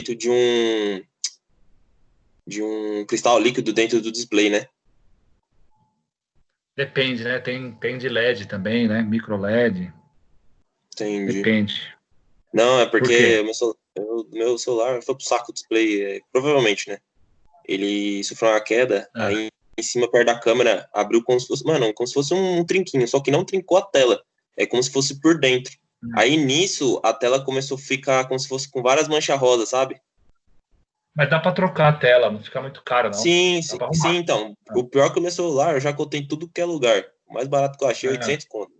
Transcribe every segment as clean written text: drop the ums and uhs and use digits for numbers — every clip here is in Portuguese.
de um cristal líquido dentro do display, né? Depende, né? Tem de LED também, né? Micro LED. Entendi. Depende. Não, é Por porque quê? meu celular foi pro saco o display, provavelmente, né? Ele sofreu uma queda, Ah, aí em cima, perto da câmera, abriu como se fosse, mano, como se fosse um trinquinho, só que não trincou a tela. É como se fosse por dentro. Aí nisso, a tela começou a ficar como se fosse com várias manchas rosa, sabe? mas dá para trocar a tela, não fica muito caro, não. Sim, Dá sim, para sim, arrumar. então. Ah, O pior é que o meu celular, eu já contei em tudo que é lugar. O mais barato que eu achei, ah. 800 conto.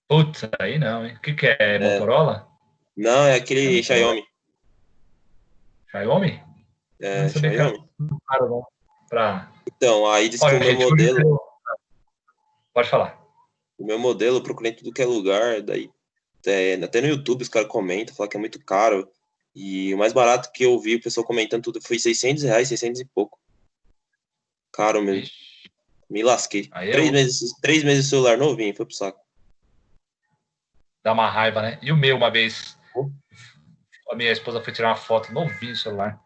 Putz, aí não, hein? O que é? É. Motorola? Não, é É aquele Motorola. Xiaomi. Xiaomi? Não É, sabia que era Xiaomi. muito caro, não. Pra... Então, aí diz que Olha, gente, pode falar. o meu modelo, eu procurei em tudo que é lugar, daí até no YouTube os caras comentam, falam que é muito caro. E o mais barato que eu vi o pessoal comentando tudo foi R$ 600, 600 e pouco. Caro mesmo. Ixi, Me lasquei. aí é 3 meses de celular novinho, foi pro saco. dá uma raiva, né? E o meu, uma vez, a minha esposa foi tirar uma foto novinho no celular.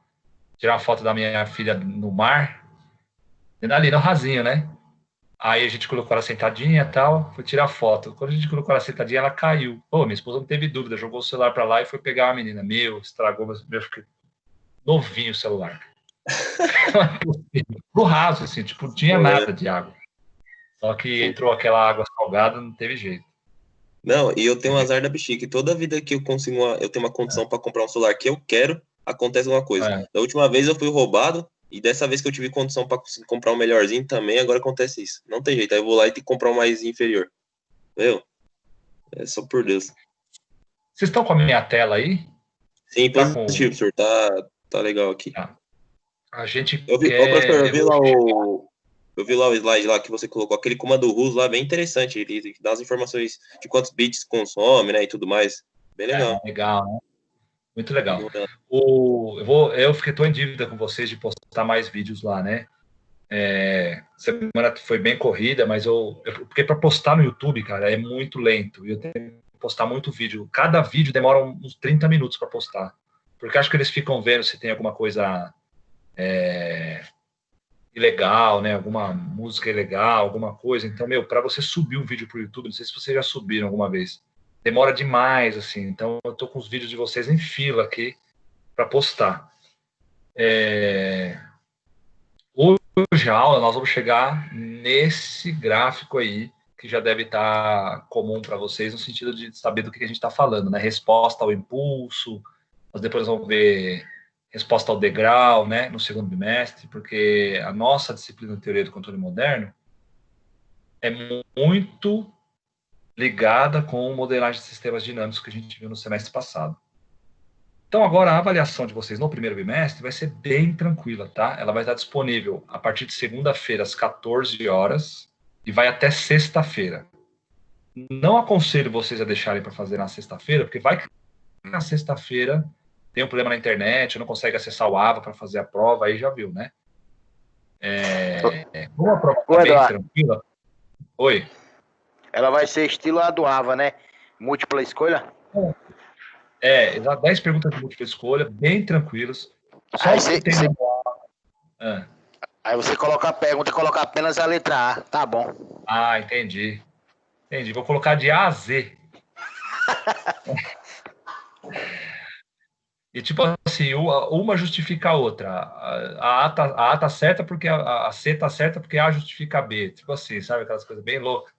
Tirar uma foto da minha filha no mar, ali no rasinho, né? Aí a gente colocou ela sentadinha e tal, foi tirar foto. Quando a gente colocou ela sentadinha, ela caiu. Pô, minha esposa não teve dúvida, jogou o celular pra lá e foi pegar a menina. Meu, estragou, meu, fiquei novinho o celular. Pro raso, assim, tipo, não tinha É, nada de água. Só que sim. entrou aquela água salgada, não teve jeito. Não, e eu tenho um azar da bexiga, que toda vida que eu consigo eu tenho uma condição para comprar um celular que eu quero, acontece alguma coisa. É, Da última vez eu fui roubado, e dessa vez que eu tive condição para conseguir comprar um melhorzinho também, agora acontece isso. Não tem jeito, aí eu vou lá e tenho que comprar um mais inferior. Meu, é só por Deus. vocês estão com a minha tela aí? Sim, Tá com. positivo, senhor, tá legal aqui. Tá. A gente Ô, professor, quer. eu vi lá o slide lá que você colocou, aquele comando russo lá, bem interessante, ele dá as informações de quantos bits consome, né, e tudo mais. Bem legal. Legal, né? Muito Dá legal. uma olhada. Eu fiquei tão em dívida com vocês de postar mais vídeos lá, né? Semana foi bem corrida, mas porque para postar no YouTube, cara, é muito lento. E eu tenho que postar muito vídeo. Cada vídeo demora uns 30 minutos para postar. Porque acho que eles ficam vendo se tem alguma coisa ilegal, né? Alguma música ilegal, alguma coisa. Então, meu, para você subir um vídeo para o YouTube, não sei se vocês já subiram alguma vez, demora demais, assim. Então, eu tô com os vídeos de vocês em fila aqui para postar. Hoje a aula nós vamos chegar nesse gráfico aí que já deve estar comum para vocês no sentido de saber do que a gente está falando, né? Resposta ao impulso, nós depois vamos ver resposta ao degrau, né? No segundo bimestre, porque a nossa disciplina de teoria do controle moderno é muito ligada com modelagem de sistemas dinâmicos que a gente viu no semestre passado. Então, agora a avaliação de vocês no primeiro bimestre vai ser bem tranquila, tá? Ela vai estar disponível a partir de segunda-feira, às 14 horas, e vai até sexta-feira. Não aconselho vocês a deixarem para fazer na sexta-feira, porque vai que na sexta-feira tem um problema na internet, não consegue acessar o AVA para fazer a prova, aí já viu, né? Como a prova está Ô, bem Eduardo, tranquila. Oi. ela vai ser estilo a do Ava, né? Múltipla escolha? 10 perguntas de múltipla escolha, bem tranquilas. Só Aí o que você, tem você, ah, aí você coloca a pergunta e coloca apenas a letra A. Tá bom. entendi. Entendi. Vou colocar de A a Z. E tipo assim, uma justifica a outra. A A tá certa porque a C tá certa porque A justifica a B. Tipo assim, sabe aquelas coisas bem loucas.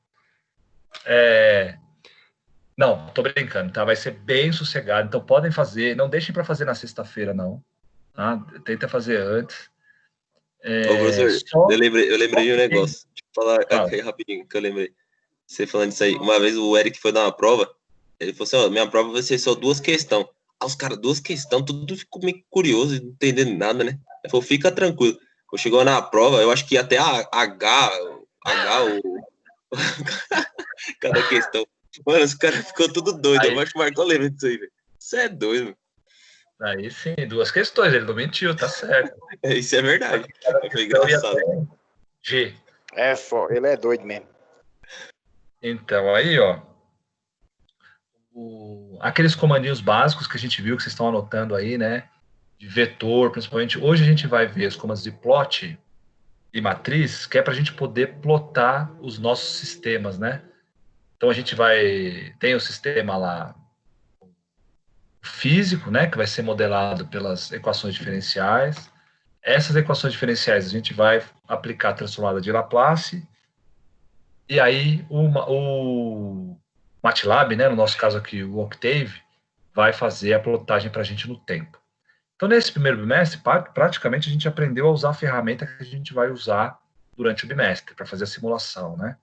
Não, tô brincando, tá? Vai ser bem sossegado. Então podem fazer, não deixem para fazer na sexta-feira, não. Tá? Tenta fazer antes. Ô, professor, Só eu lembrei de um quem negócio. Deixa eu falar fala. aqui rapidinho que eu lembrei. Você falando isso aí. Uma vez o Eric foi dar uma prova, ele falou assim, ó, minha prova vai ser só duas questões. Ah, os caras, duas questões, tudo ficou meio curioso, não entendendo nada, né? Ele falou, fica tranquilo. Eu chegou na prova, eu acho que até a cada questão. Mano, os caras ficou tudo doido. Eu Aí, acho que o Marcão lembra disso aí, velho. Você é doido. aí sim, duas questões, ele não mentiu, tá certo. Isso é verdade. Foi Então ia engraçado. até G. Ele é doido mesmo. Então, aí, ó. aqueles comandinhos básicos que a gente viu, que vocês estão anotando aí, né? De vetor, principalmente. Hoje a gente vai ver os comandos de plot e matriz, que é para a gente poder plotar os nossos sistemas, né? Então a gente tem o sistema lá físico, né? Que vai ser modelado pelas equações diferenciais. Essas equações diferenciais a gente vai aplicar a transformada de Laplace. E aí o MATLAB, né, no nosso caso aqui o Octave, vai fazer a plotagem para a gente no tempo. Então, nesse primeiro bimestre, praticamente a gente aprendeu a usar a ferramenta que a gente vai usar durante o bimestre, para fazer a simulação, né?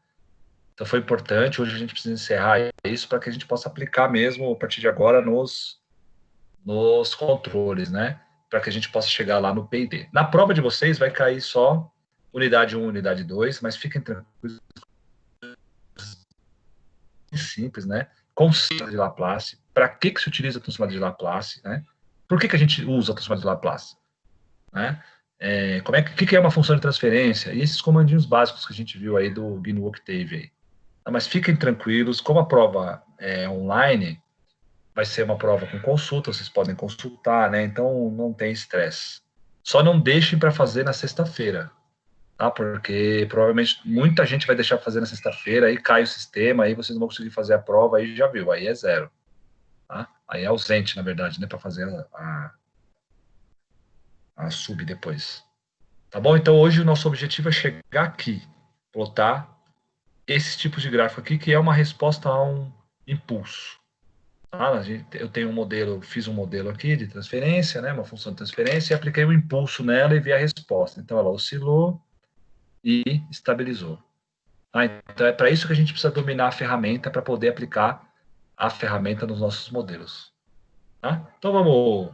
Então, foi importante. Hoje a gente precisa encerrar isso para que a gente possa aplicar mesmo, a partir de agora, nos controles, né? Para que a gente possa chegar lá no P&D. Na prova de vocês vai cair só unidade 1, unidade 2, mas fiquem tranquilos, simples, né? Conceito de Laplace. Para que se utiliza a transformada de Laplace, né? Por que a gente usa a transformada de Laplace? Né? Que é uma função de transferência? E esses comandinhos básicos que a gente viu aí do GNU Octave aí. Mas fiquem tranquilos, como a prova é online, vai ser uma prova com consulta, vocês podem consultar, né? Então não tem estresse. Só não deixem para fazer na sexta-feira, tá? Porque provavelmente muita gente vai deixar fazer na sexta-feira, aí cai o sistema, aí vocês não vão conseguir fazer a prova, aí já viu, aí é zero. Tá? Aí é ausente, na verdade, né? Para fazer a sub depois. Tá bom? Então hoje o nosso objetivo é chegar aqui, plotar esses tipos de gráfico aqui, que é uma resposta a um impulso. Tá? Eu tenho um modelo, fiz um modelo aqui de transferência, né? Uma função de transferência, e apliquei um impulso nela e vi a resposta. Então ela oscilou e estabilizou. Tá? Então é para isso que a gente precisa dominar a ferramenta para poder aplicar a ferramenta nos nossos modelos. Tá? Então vamos.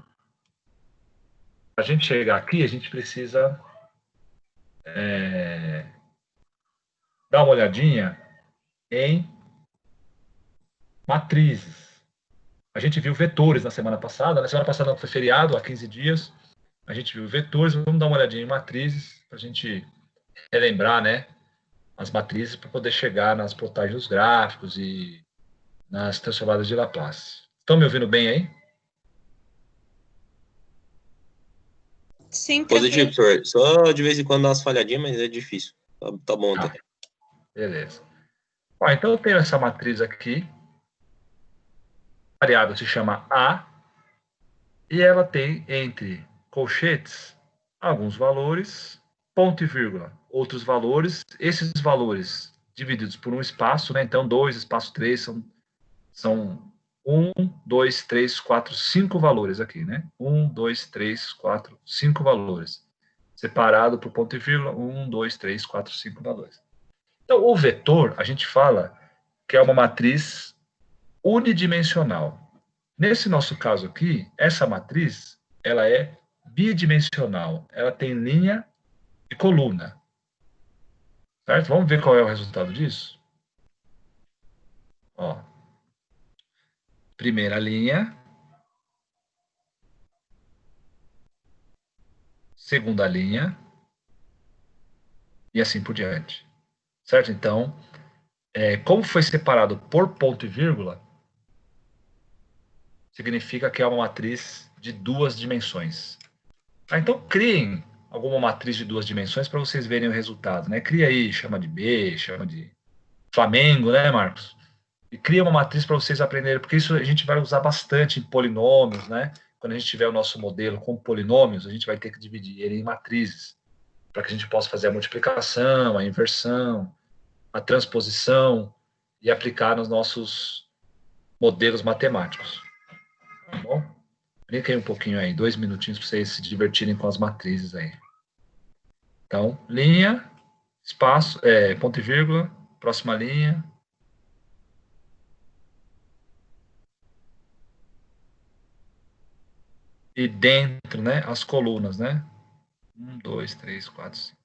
Para a gente chegar aqui, a gente precisa dar uma olhadinha em matrizes. A gente viu vetores na semana passada. Na semana passada foi feriado, há 15 dias. A gente viu vetores. Vamos dar uma olhadinha em matrizes para a gente relembrar, né, as matrizes para poder chegar nas plotagens dos gráficos e nas transformadas de Laplace. Estão me ouvindo bem aí? Sim, Positivo, tranquilo. senhor. Só de vez em quando dá umas falhadinhas, mas é difícil. Tá bom até. Beleza. Ó, então eu tenho essa matriz aqui. A variável se chama A. E ela tem entre colchetes alguns valores, ponto e vírgula, outros valores. Esses valores divididos por um espaço, né? Então 2, espaço 3 são 1, 2, 3, 4, 5 valores aqui, né? 1, 2, 3, 4, 5 valores. Separado por ponto e vírgula, 1, 2, 3, 4, 5 valores. Então, o vetor, a gente fala que é uma matriz unidimensional. Nesse nosso caso aqui, essa matriz, ela é bidimensional. Ela tem linha e coluna. Certo? Vamos ver qual é o resultado disso? Ó, primeira linha, segunda linha, e assim por diante. Certo? Então, como foi separado por ponto e vírgula, significa que é uma matriz de duas dimensões. Então, criem alguma matriz de duas dimensões para vocês verem o resultado. Né? Cria aí, chama de B, chama de Flamengo, né, Marcos? E cria uma matriz para vocês aprenderem, porque isso a gente vai usar bastante em polinômios, né? Quando a gente tiver o nosso modelo com polinômios, a gente vai ter que dividir ele em matrizes, para que a gente possa fazer a multiplicação, a inversão, a transposição e aplicar nos nossos modelos matemáticos. Tá bom? Brinquei um pouquinho aí, 2 minutinhos para vocês se divertirem com as matrizes aí. Então, linha, espaço, ponto e vírgula, próxima linha. E dentro, né, as colunas, né? 1, 2, 3, 4, 5.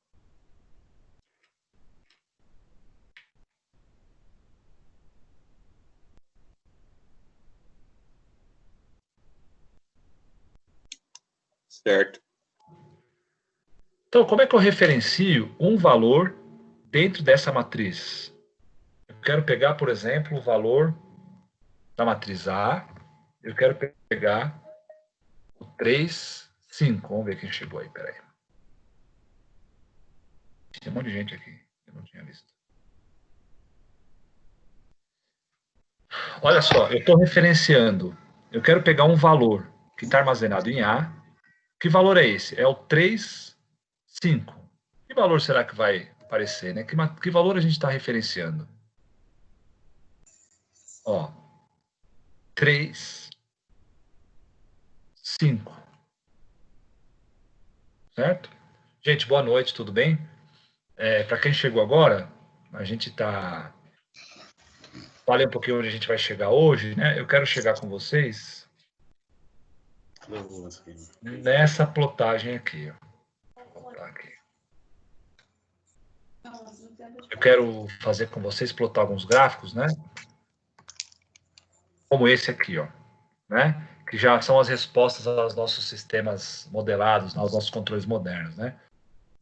Certo. Então, como é que eu referencio um valor dentro dessa matriz? Eu quero pegar, por exemplo, o valor da matriz A, eu quero pegar o 3, 5. Vamos ver quem chegou aí, peraí. Tem um monte de gente aqui, eu não tinha visto. Olha só, eu estou referenciando, eu quero pegar um valor que está armazenado em A. Que valor é esse? É o 3, 5. Que valor será que vai aparecer, né? Que valor a gente está referenciando? Ó, 3, 5. Certo? Gente, boa noite, tudo bem? Para quem chegou agora, a gente está... Falei um pouquinho onde a gente vai chegar hoje, né? Eu quero chegar com vocês nessa plotagem aqui, ó. Vou botar aqui. Eu quero fazer com vocês plotar alguns gráficos, né? Como esse aqui, ó, né? Que já são as respostas aos nossos sistemas modelados, aos nossos controles modernos, né?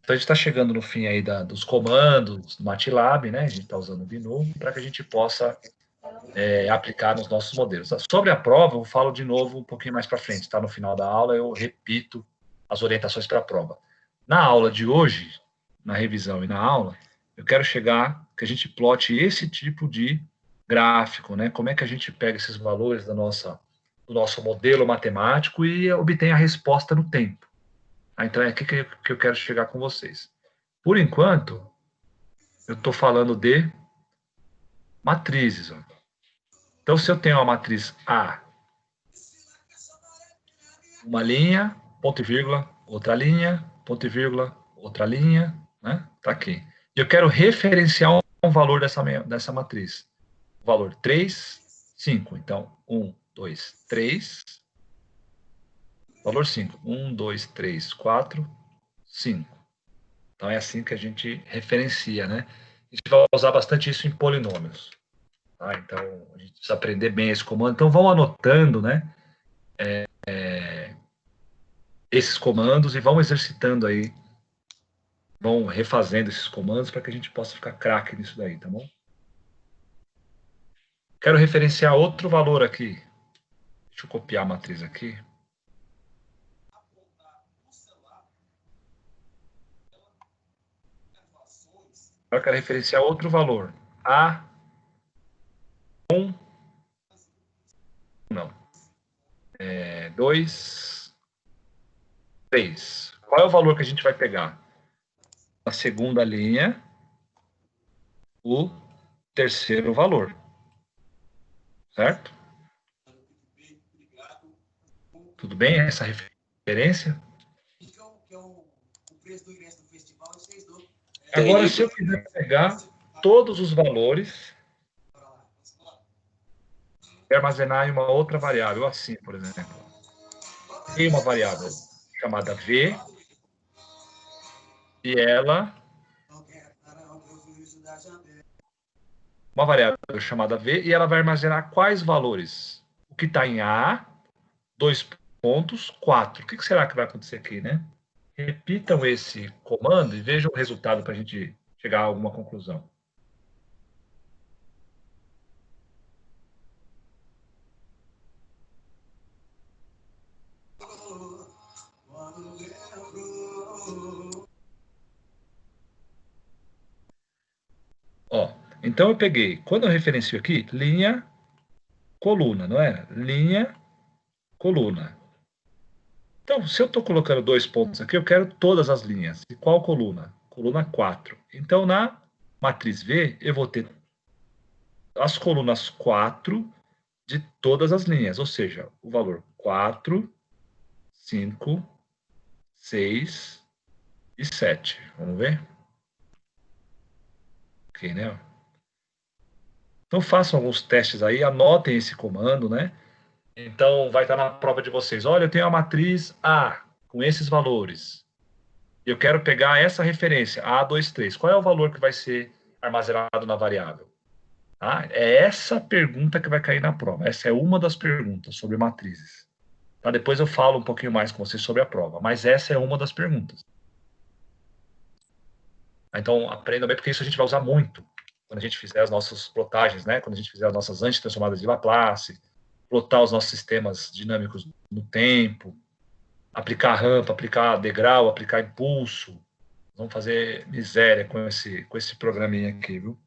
Então, a gente está chegando no fim aí dos comandos do MATLAB, né? A gente está usando o GNU para que a gente possa aplicar nos nossos modelos. Sobre a prova, eu falo de novo um pouquinho mais para frente, tá? No final da aula, eu repito as orientações para a prova. Na aula de hoje, na revisão e na aula, eu quero chegar que a gente plote esse tipo de gráfico, né? Como é que a gente pega esses valores do nosso modelo matemático e obtém a resposta no tempo. Então, é aqui que eu quero chegar com vocês. Por enquanto, eu estou falando de matrizes. Ó. Então, se eu tenho uma matriz A, uma linha, ponto e vírgula, outra linha, ponto e vírgula, outra linha, né? Tá aqui. E eu quero referenciar um valor dessa matriz. O valor 3, 5. Então, 1, 2, 3. Valor 5. 1, 2, 3, 4, 5. Então, é assim que a gente referencia, né? A gente vai usar bastante isso em polinômios. Tá? Então, a gente precisa aprender bem esse comando. Então, vão anotando, né? Esses comandos e vão exercitando aí, vão refazendo esses comandos para que a gente possa ficar craque nisso daí, tá bom? Quero referenciar outro valor aqui. Deixa eu copiar a matriz aqui. Agora eu quero referenciar outro valor. A1, não. 2, 3. Qual é o valor que a gente vai pegar? Na segunda linha, o terceiro valor. Certo? Tudo bem essa referência? Agora, se eu quiser pegar todos os valores e armazenar em uma outra variável, assim, por exemplo. Tem uma variável chamada V e ela... Uma variável chamada V e ela vai armazenar quais valores? O que está em A, 2 pontos, 4. O que será que vai acontecer aqui, né? Repitam esse comando e vejam o resultado para a gente chegar a alguma conclusão. Ó, então eu peguei, quando eu referencio aqui, linha, coluna, não é? Linha, coluna. Então, se eu estou colocando 2 pontos aqui, eu quero todas as linhas. E qual coluna? Coluna 4. Então, na matriz V, eu vou ter as colunas 4 de todas as linhas, ou seja, o valor 4, 5, 6 e 7. Vamos ver? Ok, né? Então, façam alguns testes aí, anotem esse comando, né? Então, vai estar na prova de vocês. Olha, eu tenho a matriz A com esses valores. Eu quero pegar essa referência, A23. Qual é o valor que vai ser armazenado na variável? Ah, é essa pergunta que vai cair na prova. Essa é uma das perguntas sobre matrizes. Tá? Depois eu falo um pouquinho mais com vocês sobre a prova. Mas essa é uma das perguntas. Então, aprendam bem, porque isso a gente vai usar muito quando a gente fizer as nossas plotagens, né? Quando a gente fizer as nossas antitransformadas de Laplace, plotar os nossos sistemas dinâmicos no tempo, aplicar rampa, aplicar degrau, aplicar impulso. Vamos fazer miséria com esse programinha aqui, viu?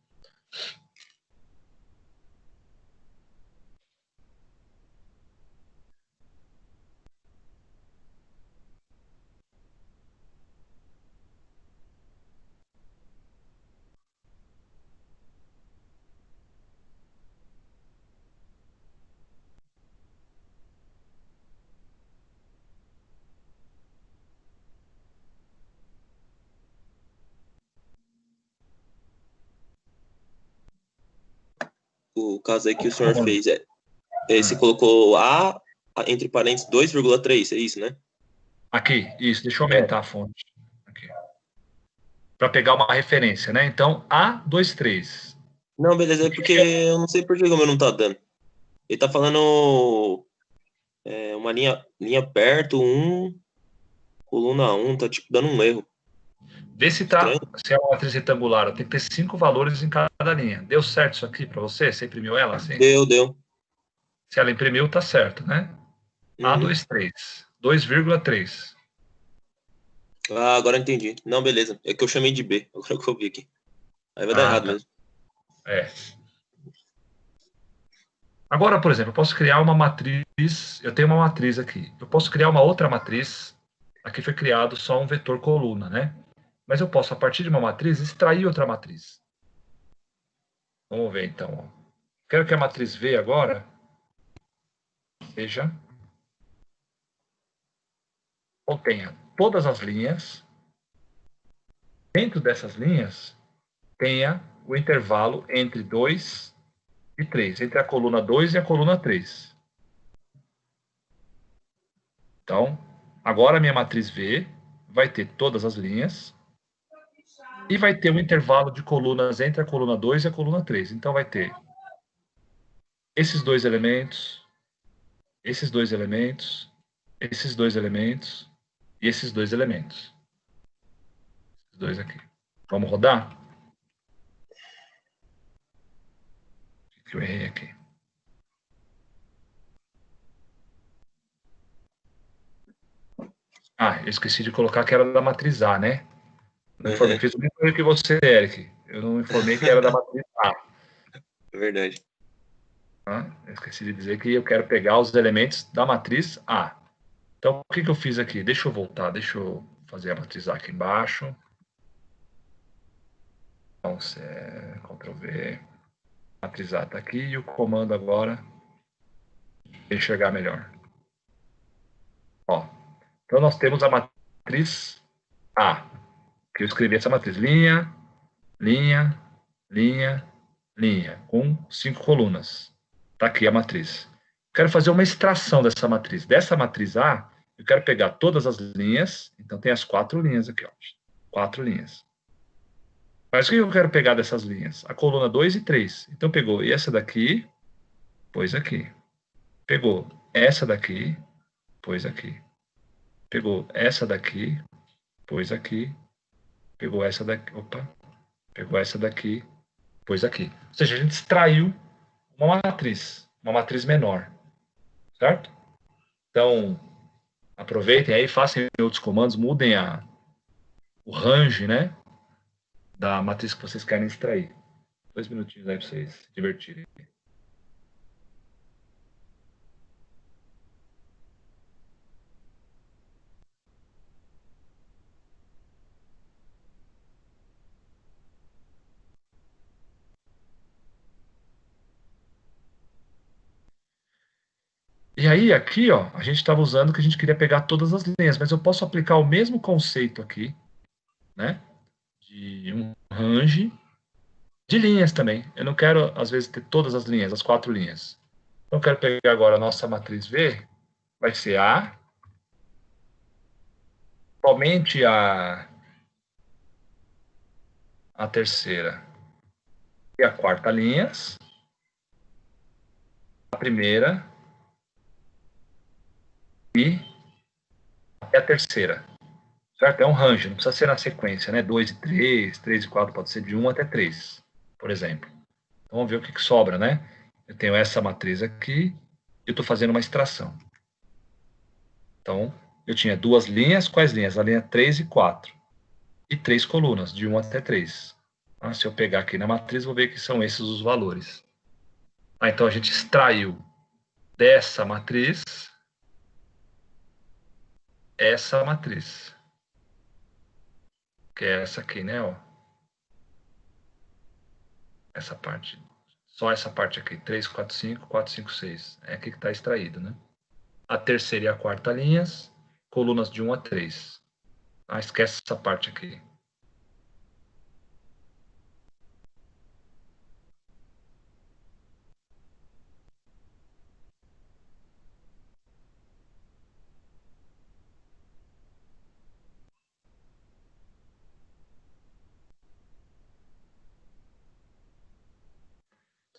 O caso aí que o senhor fez você colocou entre parênteses 2,3, é isso, né? Aqui, isso, deixa eu aumentar a fonte. Para pegar uma referência, né? Então, A23. Não, beleza, é porque eu não sei por que o meu não tá dando. Ele tá falando uma linha perto, coluna 1, tá tipo dando um erro. Vê se é uma matriz retangular, tem que ter 5 valores em cada linha. Deu certo isso aqui para você? Você imprimiu ela assim? Deu. Se ela imprimiu, tá certo, né? A23, 2,3. Ah, agora eu entendi. Não, beleza. É que eu chamei de B, agora que eu vi aqui. Aí vai dar errado mesmo. Agora, por exemplo, eu posso criar uma matriz, eu tenho uma matriz aqui. Eu posso criar uma outra matriz. Aqui foi criado só um vetor coluna, né? Mas eu posso, a partir de uma matriz, extrair outra matriz. Vamos ver, então. Quero que a matriz V agora seja, contenha todas as linhas. Dentro dessas linhas, tenha o intervalo entre 2 e 3, entre a coluna 2 e a coluna 3. Então, agora a minha matriz V vai ter todas as linhas e vai ter um intervalo de colunas entre a coluna 2 e a coluna 3. Então, vai ter esses dois elementos, esses dois elementos, esses dois elementos e esses dois elementos. Esses dois aqui. Vamos rodar? O que eu errei aqui? Eu esqueci de colocar que era da matriz A, né? Não informei. Fiz o mesmo erro que você, Eric. Eu não informei que era da matriz A. É verdade. Eu esqueci de dizer que eu quero pegar os elementos da matriz A. Então, o que eu fiz aqui? Deixa eu voltar, deixa eu fazer a matriz A aqui embaixo. Então, Ctrl V. A matriz A está aqui e o comando agora é enxergar melhor. Então, nós temos a matriz A, que eu escrevi essa matriz. Linha, linha, linha, linha, com 5 colunas. Está aqui a matriz. Quero fazer uma extração dessa matriz. Dessa matriz A, eu quero pegar todas as linhas. Então, tem as 4 linhas aqui. 4 linhas. Mas o que eu quero pegar dessas linhas? A coluna 2 e 3. Então, pegou essa daqui, pôs aqui. Pegou essa daqui, pôs aqui. Pegou essa daqui, pôs aqui. Pegou essa daqui, pegou essa daqui, pôs aqui. Ou seja, a gente extraiu uma matriz menor, certo? Então, aproveitem aí, façam outros comandos, mudem o range, né, da matriz que vocês querem extrair. 2 minutinhos aí para vocês se divertirem. E aí, aqui, a gente estava usando que a gente queria pegar todas as linhas, mas eu posso aplicar o mesmo conceito aqui, né, de um range de linhas também. Eu não quero, às vezes, ter todas as linhas, as 4 linhas. Então, eu quero pegar agora a nossa matriz V, vai ser somente a terceira e a quarta linhas, a primeira e a terceira. Certo? É um range, não precisa ser na sequência, né? 2 e 3, 3 e 4 pode ser de 1 até 3. por exemplo. Então, vamos ver o que sobra, né? Eu tenho essa matriz aqui, e eu estou fazendo uma extração. Então, eu tinha duas linhas. Quais linhas? A linha 3 e 4. E 3 colunas, de 1 até 3. Ah, se eu pegar aqui na matriz, vou ver que são esses os valores. Então, a gente extraiu dessa matriz essa matriz. Que é essa aqui, né? Ó. Essa parte. Só essa parte aqui. 3, 4, 5, 4, 5, 6. É aqui que está extraído, né? A terceira e a quarta linhas, colunas de 1 a 3. Ah, esquece essa parte aqui.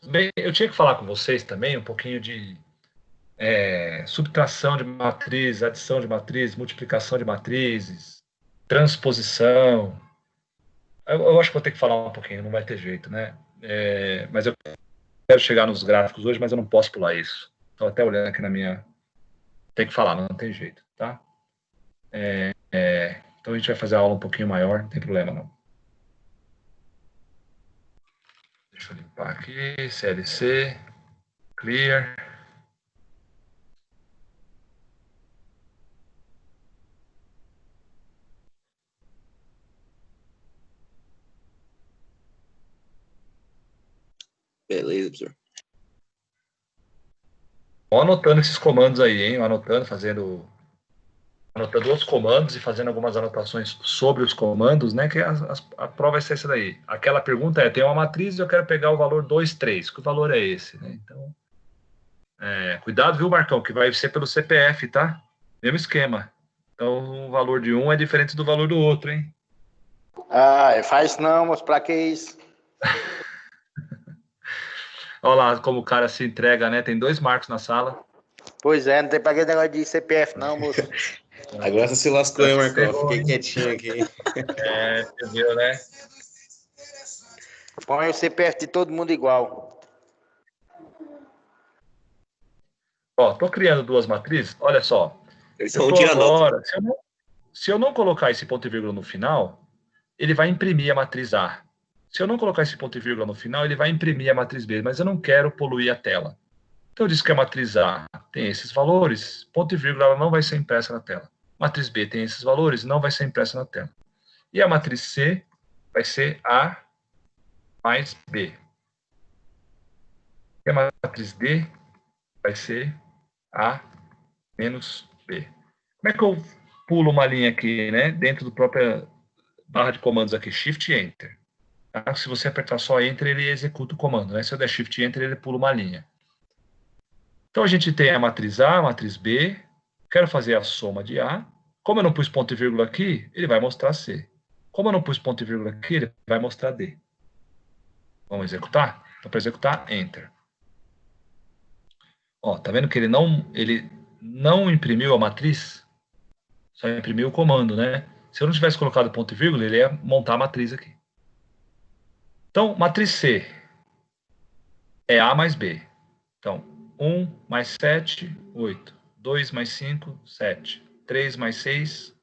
Bem, eu tinha que falar com vocês também um pouquinho de subtração de matriz, adição de matriz, multiplicação de matrizes, transposição. Eu acho que vou ter que falar um pouquinho, não vai ter jeito, né? Mas eu quero chegar nos gráficos hoje, mas eu não posso pular isso. Estou até olhando aqui na minha... Tem que falar, não tem jeito, tá? Então a gente vai fazer a aula um pouquinho maior, não tem problema não. Deixa eu limpar aqui, CLC, clear. Beleza, professor. Vou anotando esses comandos aí, hein? Anotando outros comandos e fazendo algumas anotações sobre os comandos, né? Que a prova vai ser essa daí. Aquela pergunta é: tem uma matriz e eu quero pegar o valor 2, 3. Que valor é esse? Né? Então, cuidado, viu, Marcão? Que vai ser pelo CPF, tá? Mesmo esquema. Então, o valor de um é diferente do valor do outro, hein? Ah, faz não, moço, pra que isso? Olha lá como o cara se entrega, né? Tem 2 Marcos na sala. Pois é, não tem pra que negócio de CPF não, moço. Agora você se lascou, hein, Marcão? Fiquei quietinho aqui. Entendeu, né? Põe o CPF de todo mundo igual. Ó, tô criando 2 matrizes. Olha só. Eles Eu são um tô tira nota. agora... Se eu não colocar esse ponto e vírgula no final, ele vai imprimir a matriz A. Se eu não colocar esse ponto e vírgula no final, ele vai imprimir a matriz B, mas eu não quero poluir a tela. Então eu disse que a matriz A tem esses valores, ponto e vírgula ela não vai ser impressa na tela. Matriz B tem esses valores, não vai ser impressa na tela. E a matriz C vai ser A mais B. E a matriz D vai ser A menos B. Como é que eu pulo uma linha aqui, né? Dentro do próprio barra de comandos aqui, Shift Enter. Tá? Se você apertar só Enter, ele executa o comando, né? Se eu der Shift Enter, ele pula uma linha. Então a gente tem a matriz A, a matriz B. Quero fazer a soma de A. Como eu não pus ponto e vírgula aqui, ele vai mostrar C. Como eu não pus ponto e vírgula aqui, ele vai mostrar D. Vamos executar? Então, para executar, Enter. Ó, tá vendo que ele não imprimiu a matriz? Só imprimiu o comando, né? Se eu não tivesse colocado ponto e vírgula, ele ia montar a matriz aqui. Então, matriz C é A mais B. Então, 1 mais 7, 8. 2 mais 5, 7. 3 mais 6,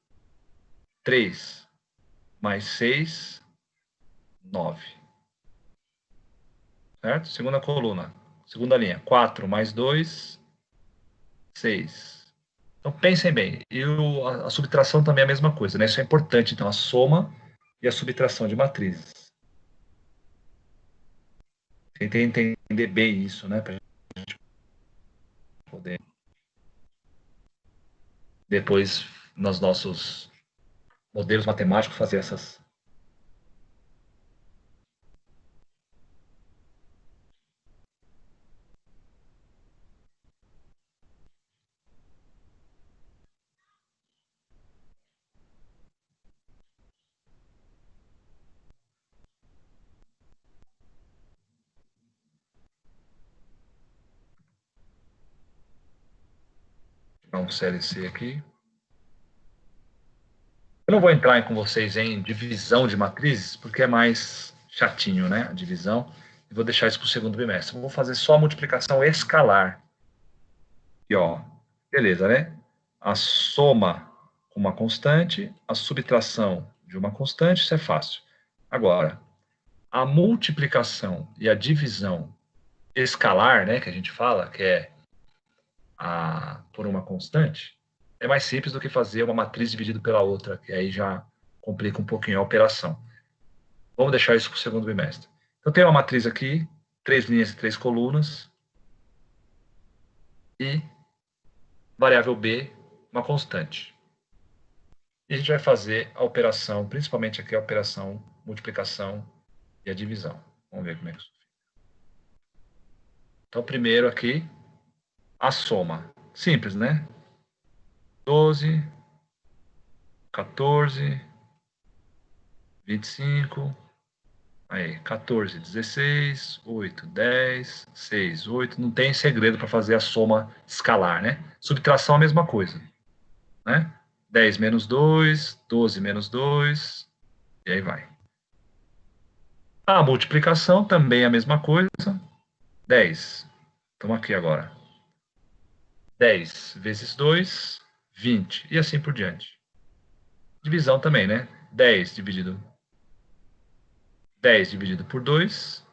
3. Mais 6, 9. Certo? Segunda coluna. Segunda linha. 4 mais 2, 6. Então, pensem bem. E a subtração também é a mesma coisa, né? Isso é importante. Então, a soma e a subtração de matrizes. Tentei entender bem isso, né? Para a gente poder depois, nos nossos modelos matemáticos, fazer essas. Um CLC aqui. Eu não vou entrar com vocês em divisão de matrizes, porque é mais chatinho, né? A divisão. E vou deixar isso para o segundo bimestre. Vou fazer só a multiplicação escalar. E, ó, beleza, né? A soma com uma constante, a subtração de uma constante, isso é fácil. Agora, a multiplicação e a divisão escalar, né, que a gente fala, que é por uma constante, é mais simples do que fazer uma matriz dividida pela outra, que aí já complica um pouquinho a operação. Vamos deixar isso para o segundo bimestre. Então, tem uma matriz aqui, 3 linhas e 3 colunas, e variável B, uma constante. E a gente vai fazer a operação, principalmente aqui a operação multiplicação e a divisão. Vamos ver como é que isso fica. Então, primeiro aqui, a soma. Simples, né? 12, 14, 25, aí, 14, 16, 8, 10, 6, 8. Não tem segredo para fazer a soma escalar, né? Subtração a mesma coisa, né? 10 menos 2, 12 menos 2, e aí vai. A multiplicação também é a mesma coisa. 10. Estamos aqui agora. 10 vezes 2, 20. E assim por diante. Divisão também, né? 10 dividido por 2,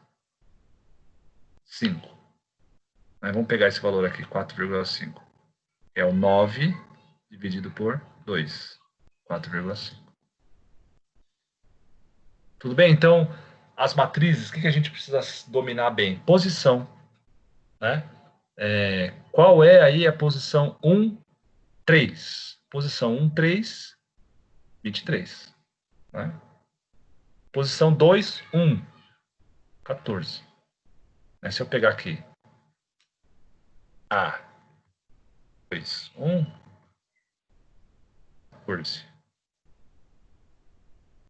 5. Mas vamos pegar esse valor aqui, 4,5. É o 9 dividido por 2, 4,5. Tudo bem? Então, as matrizes, o que a gente precisa dominar bem? Posição, né? Qual é aí a posição 1, 3? Posição 1, 3, 23. Né? Posição 2, 1, 14. Se eu pegar aqui A, 2, 1, 14.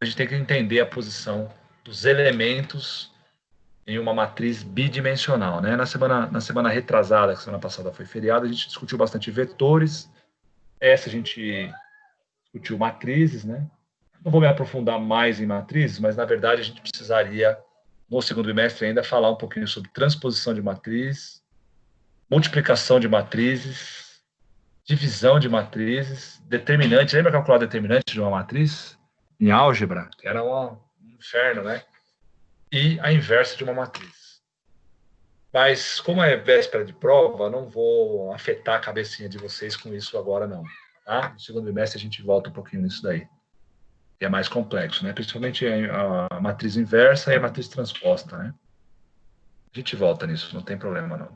A gente tem que entender a posição dos elementos em uma matriz bidimensional, né? Na semana retrasada, que semana passada foi feriado, a gente discutiu bastante vetores. Essa a gente discutiu matrizes, né? Não vou me aprofundar mais em matrizes, mas na verdade a gente precisaria, no segundo bimestre ainda, falar um pouquinho sobre transposição de matriz, multiplicação de matrizes, divisão de matrizes, determinante. Lembra calcular determinante de uma matriz? Em álgebra, que era um inferno, né? E a inversa de uma matriz. Mas, como é véspera de prova, não vou afetar a cabecinha de vocês com isso agora, não. Tá? No segundo bimestre a gente volta um pouquinho nisso daí. Que é mais complexo, né? Principalmente a matriz inversa e a matriz transposta, né? A gente volta nisso, não tem problema, não.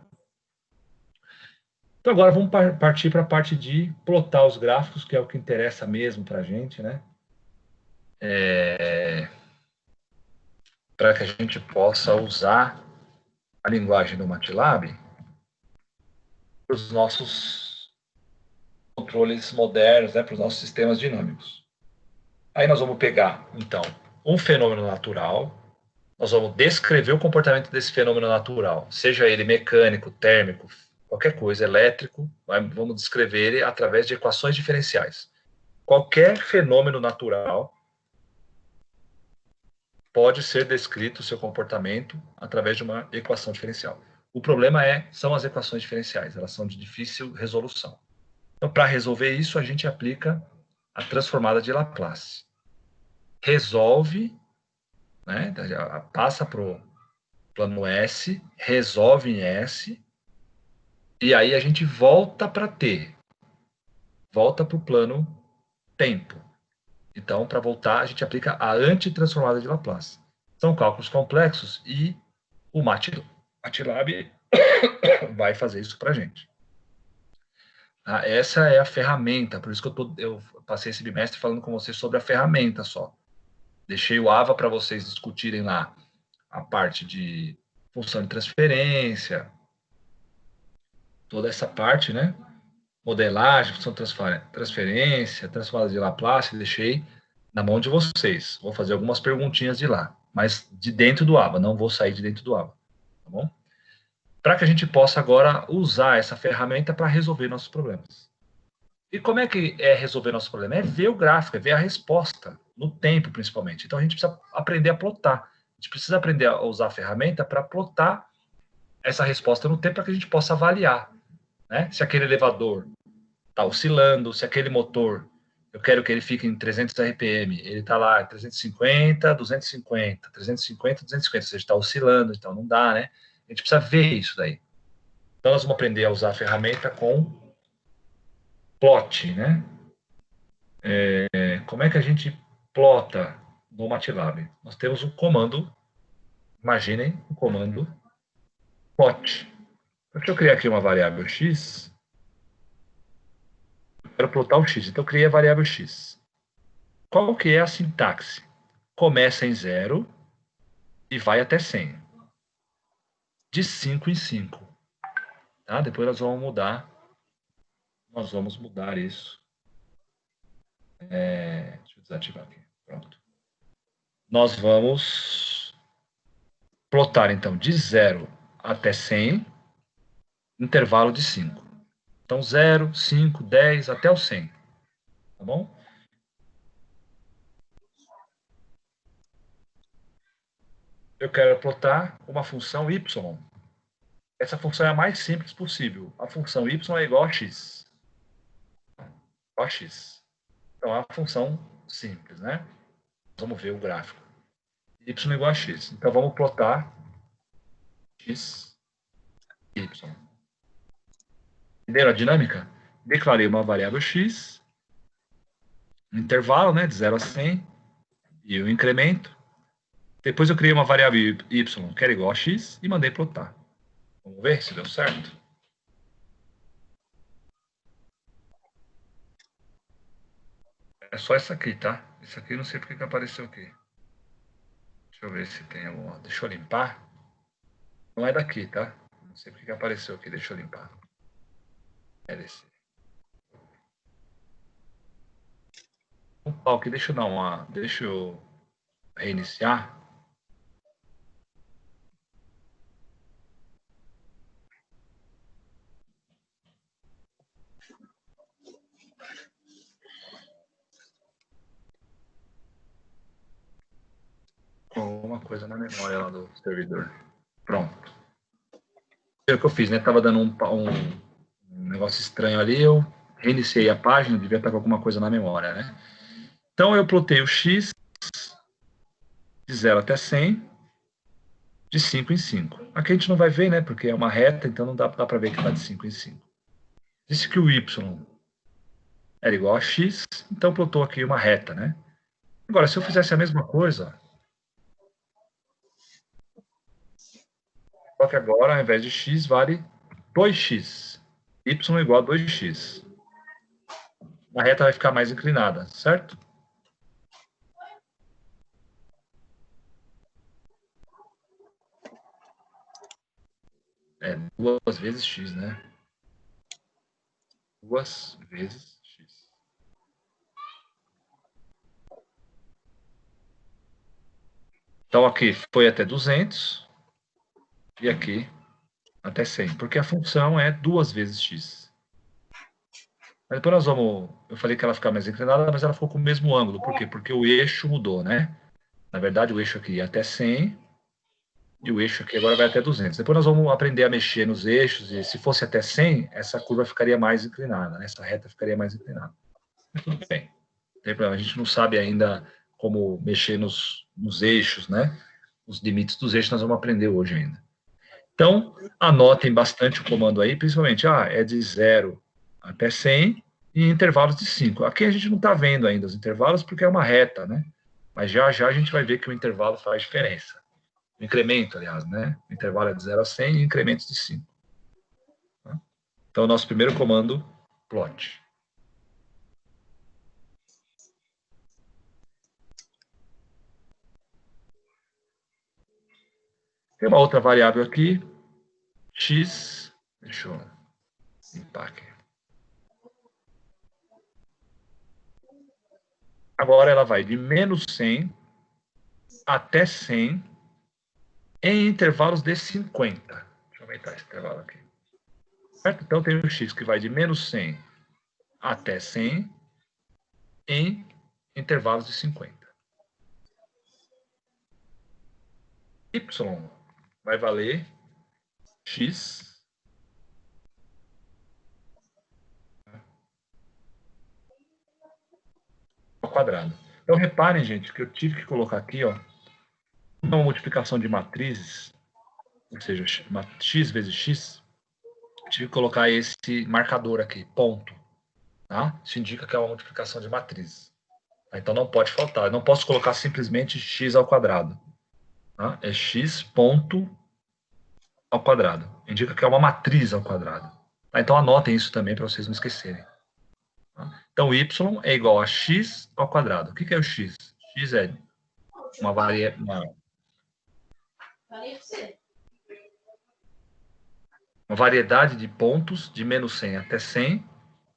Então, agora vamos partir para a parte de plotar os gráficos, que é o que interessa mesmo para a gente, né? Para que a gente possa usar a linguagem do MATLAB para os nossos controles modernos, né? Para os nossos sistemas dinâmicos. Aí nós vamos pegar, então, um fenômeno natural, nós vamos descrever o comportamento desse fenômeno natural, seja ele mecânico, térmico, qualquer coisa, elétrico, vamos descrever ele através de equações diferenciais. Qualquer fenômeno natural pode ser descrito o seu comportamento através de uma equação diferencial. O problema são as equações diferenciais, elas são de difícil resolução. Então, para resolver isso, a gente aplica a transformada de Laplace. Resolve, né, passa para o plano S, resolve em S, e aí a gente volta para T, volta para o plano tempo. Então, para voltar, a gente aplica a antitransformada de Laplace. São cálculos complexos e o MATLAB vai fazer isso para a gente. Essa é a ferramenta, por isso que eu passei esse bimestre falando com vocês sobre a ferramenta só. Deixei o AVA para vocês discutirem lá a parte de função de transferência, toda essa parte, né? Modelagem, função de transferência, transformada de Laplace, deixei na mão de vocês. Vou fazer algumas perguntinhas de lá, mas de dentro do AVA, não vou sair de dentro do AVA, tá bom? Para que a gente possa agora usar essa ferramenta para resolver nossos problemas. E como é que é resolver nosso problema? É ver o gráfico, é ver a resposta, no tempo principalmente. Então a gente precisa aprender a plotar. gente precisa aprender a usar a ferramenta para plotar essa resposta no tempo para que a gente possa avaliar, né? Se aquele elevador está oscilando, se aquele motor, eu quero que ele fique em 300 RPM, ele está lá 350, 250, 350, 250, ou seja, está oscilando, então não dá, né? A gente precisa ver isso daí. Então, nós vamos aprender a usar a ferramenta com plot, né? Como é que a gente plota no MATLAB? Nós temos um comando, imaginem o comando plot. Deixa eu criar aqui uma variável x. Eu quero plotar o x, então eu criei a variável x. Qual que é a sintaxe? Começa em 0 e vai até 100. De 5 em 5. Tá? Depois nós vamos mudar. Nós vamos mudar isso. Deixa eu desativar aqui. Pronto. Nós vamos plotar, então, de 0 até 100, intervalo de 5. Então, 0, 5, 10, até o 100. Tá bom? Eu quero plotar uma função y. Essa função é a mais simples possível. A função y é igual a x. Igual a x. Então, é uma função simples, né? Vamos ver o gráfico. Y igual a x. Então, vamos plotar x, y. Entenderam a dinâmica? Declarei uma variável x, um intervalo, né, de 0 a 100, e o incremento. Depois eu criei uma variável y, que era igual a x, e mandei plotar. Vamos ver se deu certo. É só essa aqui, tá? Isso aqui eu não sei porque que apareceu aqui. Deixa eu ver se tem alguma. Deixa eu limpar. Não é daqui, tá? Não sei porque que apareceu aqui. Deixa eu limpar. É desse. Ok, deixa eu dar uma. Deixa eu reiniciar. Alguma coisa na memória lá do servidor. Pronto. Foi o que eu fiz, né? Tava dando um negócio estranho ali, eu reiniciei a página, devia estar com alguma coisa na memória, né? Então eu plotei o x de 0 até 100, de 5 em 5. Aqui a gente não vai ver, né? Porque é uma reta, então não dá para ver que está de 5 em 5. Disse que o y era igual a x, então plotou aqui uma reta, né? Agora, se eu fizesse a mesma coisa, só que agora, ao invés de x, vale 2x. Y igual a 2x. A reta vai ficar mais inclinada, certo? É 2 vezes x, né? 2 vezes x. Então, aqui foi até 200 e aqui até 100, porque a função é 2 vezes x. Mas depois nós vamos... Eu falei que ela fica mais inclinada, mas ela ficou com o mesmo ângulo. Por quê? Porque o eixo mudou, né? Na verdade, o eixo aqui ia até 100 e o eixo aqui agora vai até 200. Depois nós vamos aprender a mexer nos eixos e se fosse até 100, essa curva ficaria mais inclinada, né? Essa reta ficaria mais inclinada. Mas tudo bem. A gente não sabe ainda como mexer nos eixos, né? Os limites dos eixos nós vamos aprender hoje ainda. Então, anotem bastante o comando aí, principalmente, é de 0 até 100 e intervalos de 5. Aqui a gente não está vendo ainda os intervalos porque é uma reta, né? Mas já já a gente vai ver que o intervalo faz diferença. O incremento, aliás, né? O intervalo é de 0 a 100 e incrementos de 5. Tá? Então, o nosso primeiro comando, plot. Tem uma outra variável aqui, x, deixa eu limpar aqui. Agora ela vai de menos 100 até 100 em intervalos de 50. Deixa eu aumentar esse intervalo aqui. Certo? Então tem o x que vai de menos 100 até 100 em intervalos de 50. Y vai valer x ao quadrado. Então, reparem, gente, que eu tive que colocar aqui, ó, uma multiplicação de matrizes, ou seja, x vezes x, tive que colocar esse marcador aqui, ponto. Tá? Isso indica que é uma multiplicação de matrizes. Então, não pode faltar. Eu não posso colocar simplesmente x ao quadrado. Tá? É x ponto ao quadrado. Indica que é uma matriz ao quadrado. Tá? Então, anotem isso também para vocês não esquecerem. Tá? Então, y é igual a x ao quadrado. O que é o x? X é uma variedade de pontos de menos 100 até 100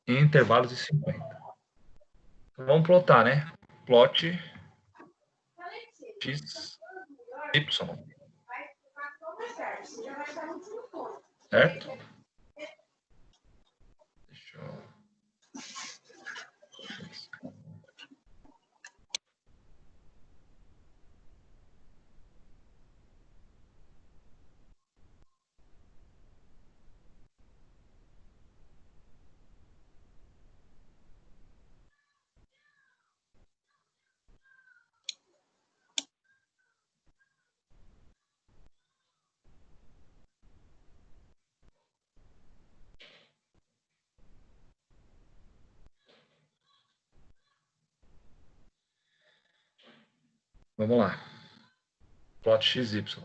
em intervalos de 50. Então, vamos plotar, né? Plot x, y. Certo? Deixa eu... Vamos lá. Plot x, y.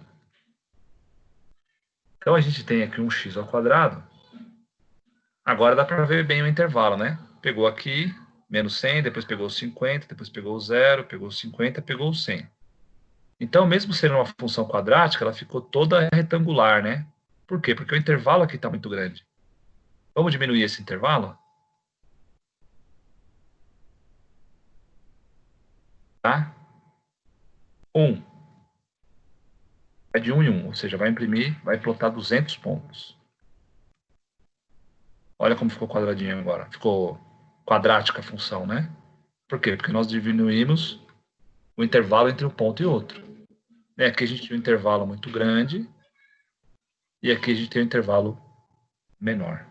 Então, a gente tem aqui um x ao quadrado. Agora dá para ver bem o intervalo, né? Pegou aqui, menos 100, depois pegou 50, depois pegou o 0, pegou 50, pegou o 100. Então, mesmo sendo uma função quadrática, ela ficou toda retangular, né? Por quê? Porque o intervalo aqui está muito grande. Vamos diminuir esse intervalo? Tá? 1. Vai de 1 em 1, ou seja, vai imprimir, vai plotar 200 pontos. Olha como ficou quadradinho agora. Ficou quadrática a função, né? Por quê? Porque nós diminuímos o intervalo entre um ponto e outro. Aqui a gente tem um intervalo muito grande e aqui a gente tem um intervalo menor.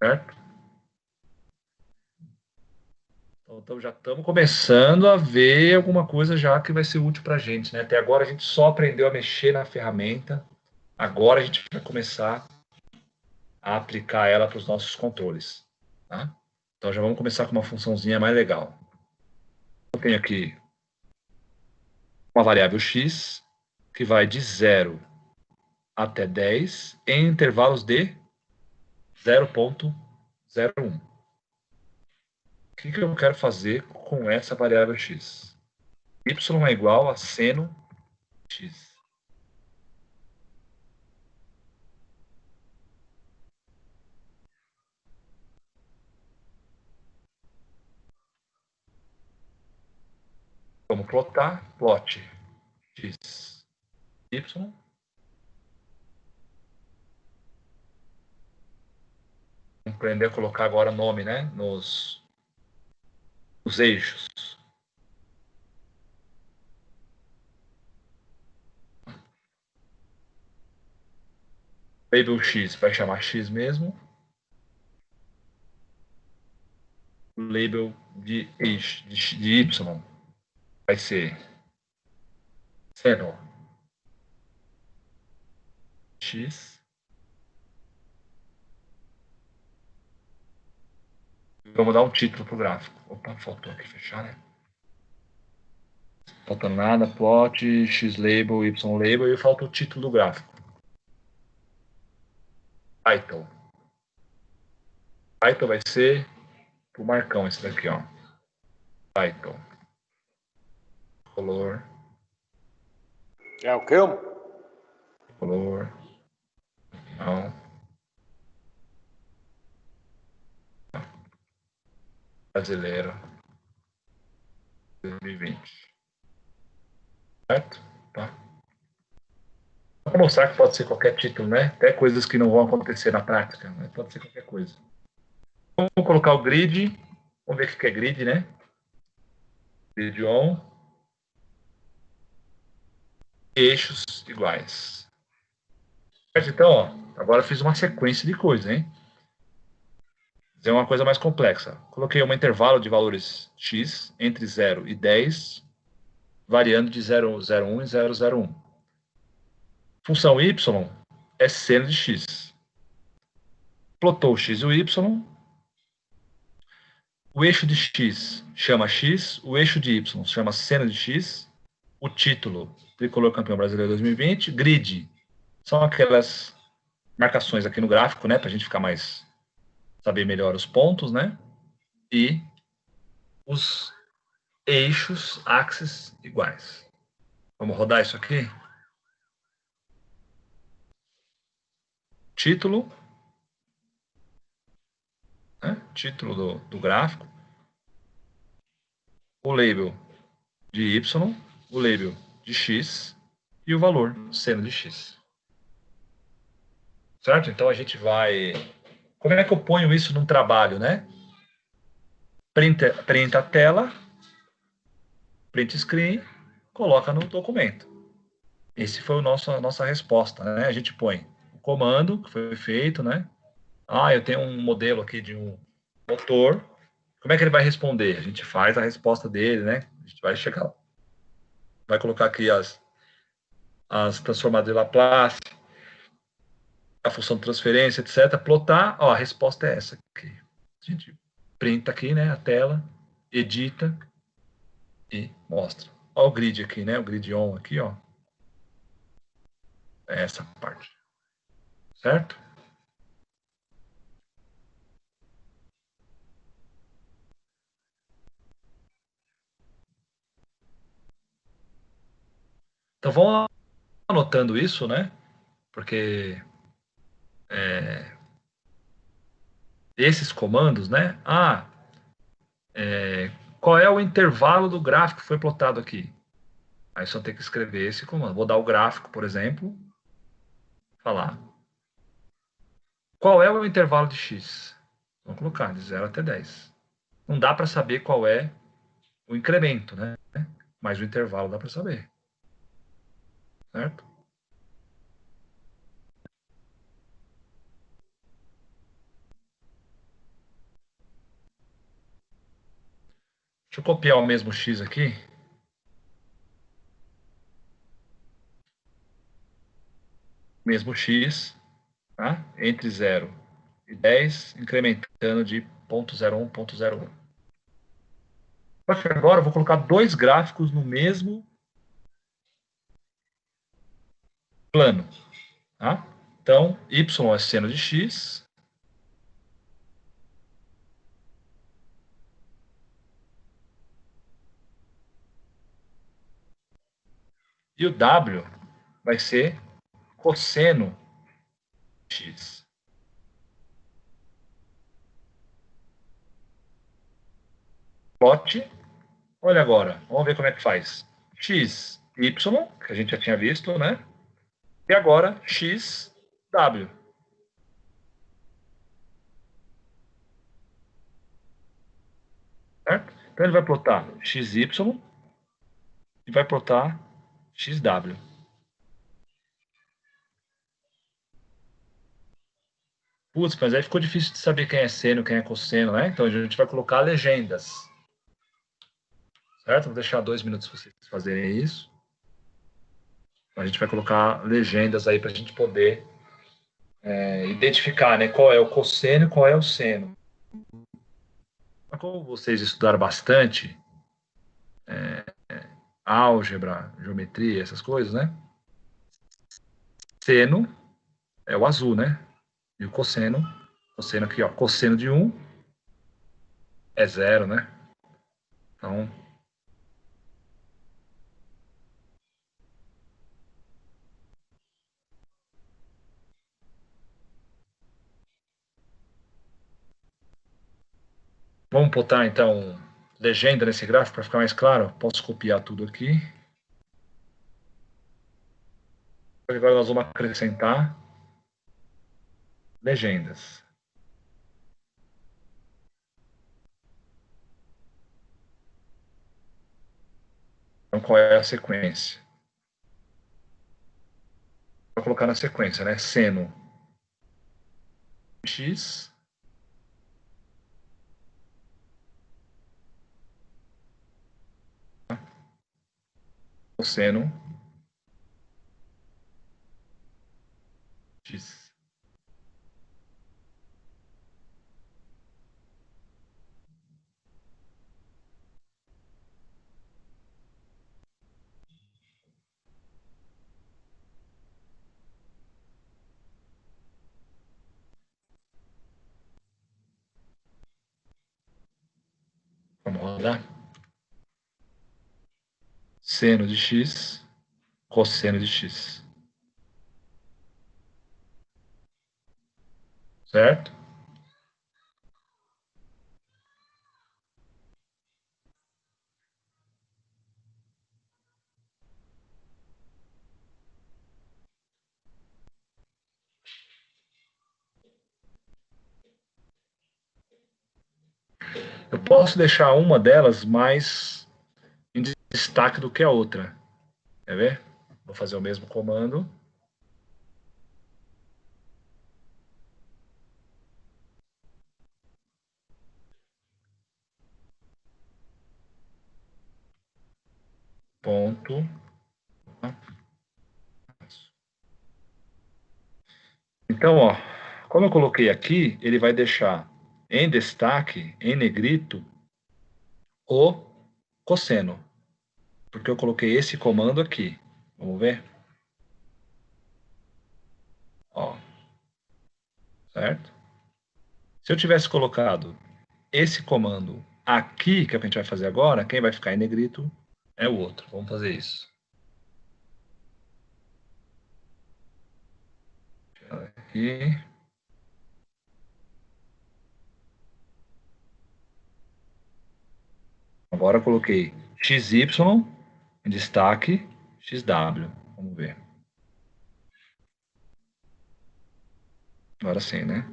Certo? Então já estamos começando a ver alguma coisa já que vai ser útil para a gente, né? Até agora a gente só aprendeu a mexer na ferramenta. Agora a gente vai começar a aplicar ela para os nossos controles. Tá? Então já vamos começar com uma funçãozinha mais legal. Eu tenho aqui uma variável x que vai de 0 até 10 em intervalos de 0,01. O que eu quero fazer com essa variável x? Y é igual a seno x. Vamos plotar, plot x, y. Vamos aprender a colocar agora nome, né, nos eixos. Label x vai chamar x mesmo. O label de y vai ser seno x. Vamos dar um título para o gráfico. Opa, faltou aqui fechar, né? Faltando nada, plot, x label, y label, e falta o título do gráfico. Title. Title vai ser o Marcão, esse daqui, ó. Title. Color. É o quê? Color. Não. Brasileiro. 2020. Certo? Tá. Vou mostrar que pode ser qualquer título, né? Até coisas que não vão acontecer na prática, mas pode ser qualquer coisa. Vamos colocar o grid. Vamos ver o que é grid, né? Grid on. Eixos iguais. Então, ó, agora eu fiz uma sequência de coisas, hein? É uma coisa mais complexa. Coloquei um intervalo de valores x entre 0 e 10, variando de 0,01 e 0,01. Função y é seno de x. Plotou o x e o y. O eixo de x chama x, o eixo de y chama seno de x. O título, Tricolor Campeão Brasileiro 2020. Grid, são aquelas marcações aqui no gráfico, né, para a gente ficar mais, saber melhor os pontos, né? E os eixos, axes iguais. Vamos rodar isso aqui? Título, né? Título do gráfico, o label de y, o label de x e o valor seno de x. Certo? Então a gente vai... Como é que eu ponho isso num trabalho, né? Printa a tela, print screen, coloca no documento. Esse foi a nossa resposta, né? A gente põe o comando que foi feito, né? Ah, eu tenho um modelo aqui de um motor. Como é que ele vai responder? A gente faz a resposta dele, né? A gente vai chegar, vai colocar aqui as transformadas de Laplace, a função de transferência, etc. Plotar, ó, a resposta é essa aqui. A gente printa aqui, né, a tela, edita e mostra. Ó o grid aqui, né? O grid on aqui, ó. É essa parte. Certo? Então vão anotando isso, né? Porque esses comandos, né? Qual é o intervalo do gráfico que foi plotado aqui? Aí só tem que escrever esse comando. Vou dar o gráfico, por exemplo. Falar. Qual é o intervalo de x? Vamos colocar de 0 até 10. Não dá para saber qual é o incremento, né? Mas o intervalo dá para saber. Certo? Deixa eu copiar o mesmo x aqui. Mesmo x, tá? Entre 0 e 10, incrementando de 0,01, 0,01. Só que agora eu vou colocar dois gráficos no mesmo plano. Tá? Então, y é seno de x. E o w vai ser cosseno de x. Plot. Olha agora, vamos ver como é que faz. X, y, que a gente já tinha visto, né? E agora x, w. Certo? Então ele vai plotar xy e vai plotar xw. Putz, mas aí ficou difícil de saber quem é seno, quem é cosseno, né? Então a gente vai colocar legendas. Certo? Vou deixar 2 minutos para vocês fazerem isso. A gente vai colocar legendas aí para a gente poder identificar, né, qual é o cosseno e qual é o seno. Como vocês estudaram bastante álgebra, geometria, essas coisas, né? Seno é o azul, né? E o cosseno aqui, ó, cosseno de 1 é 0, né? Então, vamos botar, então, legenda nesse gráfico para ficar mais claro. Posso copiar tudo aqui. Agora nós vamos acrescentar legendas. Então, qual é a sequência? Vou colocar na sequência, né? Seno x cosseno x. Vamos rodar. Seno de x, cosseno de x. Certo? Eu posso deixar uma delas mais em destaque do que a outra. Quer ver? Vou fazer o mesmo comando. Ponto. Então, ó, como eu coloquei aqui, ele vai deixar em destaque, em negrito, o cosseno. Porque eu coloquei esse comando aqui. Vamos ver? Ó. Certo? Se eu tivesse colocado esse comando aqui, que é o que a gente vai fazer agora, quem vai ficar em negrito é o outro. Vamos fazer isso. Aqui. Agora eu coloquei XY em destaque, XW. Vamos ver. Agora sim, né?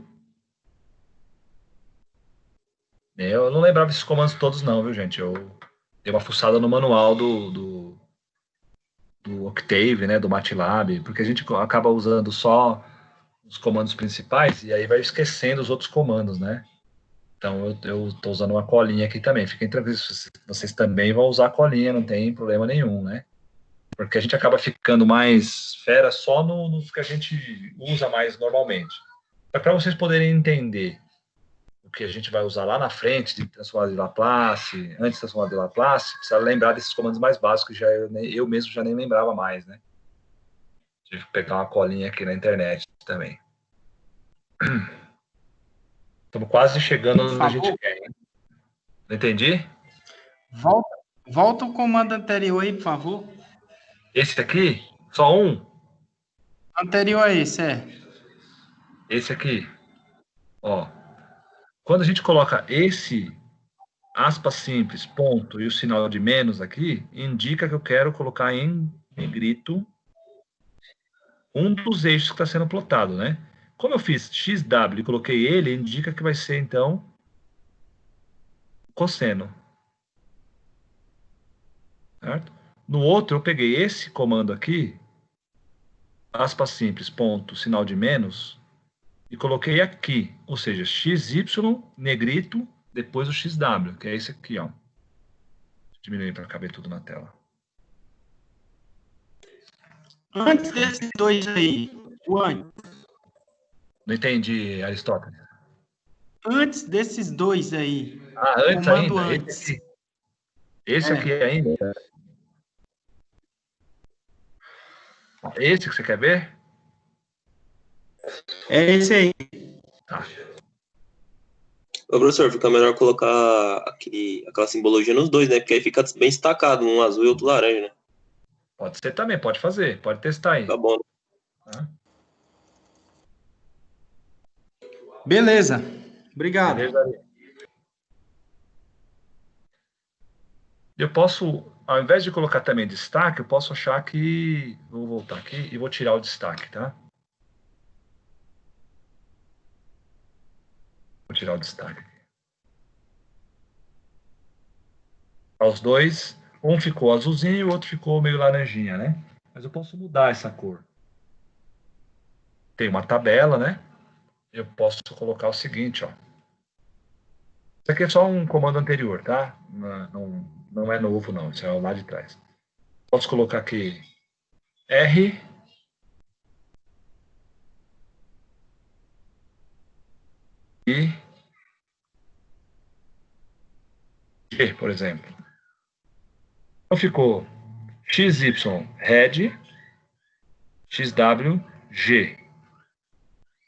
Eu não lembrava esses comandos todos não, viu, gente? Eu dei uma fuçada no manual do Octave, né, do MATLAB, porque a gente acaba usando só os comandos principais e aí vai esquecendo os outros comandos, né? Então eu estou usando uma colinha aqui também. Fiquem tranquilos, vocês também vão usar a colinha, não tem problema nenhum, né? Porque a gente acaba ficando mais fera só nos que a gente usa mais normalmente. Para vocês poderem entender o que a gente vai usar lá na frente, de transformada de Laplace, antes de transformada de Laplace, precisa lembrar desses comandos mais básicos, que eu mesmo já nem lembrava mais, né? Tive que pegar uma colinha aqui na internet também. Estamos quase chegando onde a gente quer, hein? Não entendi? Volta o comando anterior aí, por favor. Esse aqui? Só um? Anterior a esse, é. Esse aqui. Ó. Quando a gente coloca esse aspas simples, ponto, e o sinal de menos aqui, indica que eu quero colocar em negrito um dos eixos que está sendo plotado, né? Como eu fiz XW e coloquei ele, indica que vai ser, então, cosseno. Certo? No outro, eu peguei esse comando aqui, aspas simples, ponto, sinal de menos, e coloquei aqui, ou seja, XY, negrito, depois o XW, que é esse aqui, ó. Diminuir para caber tudo na tela. Antes desses dois aí, o antes. Não entendi, Aristóteles. Antes desses dois aí. Ah, antes comando ainda? antes. Esse aqui ainda? Esse que você quer ver? É esse aí. Tá. Ô, professor, fica melhor colocar aquela simbologia nos dois, né? Porque aí fica bem destacado, um azul e outro laranja, né? Pode ser também, pode fazer, pode testar aí. Tá bom. Tá? Beleza. Obrigado. Beleza? Eu posso ao invés de colocar também destaque, eu posso achar que... Vou voltar aqui e vou tirar o destaque, tá? Vou tirar o destaque. Os dois, um ficou azulzinho e o outro ficou meio laranjinha, né? Mas eu posso mudar essa cor. Tem uma tabela, né? Eu posso colocar o seguinte, ó. Isso aqui é só um comando anterior, tá? Não é novo, não. Isso é lá de trás. Posso colocar aqui R e G, por exemplo. Então ficou XY red, XW G.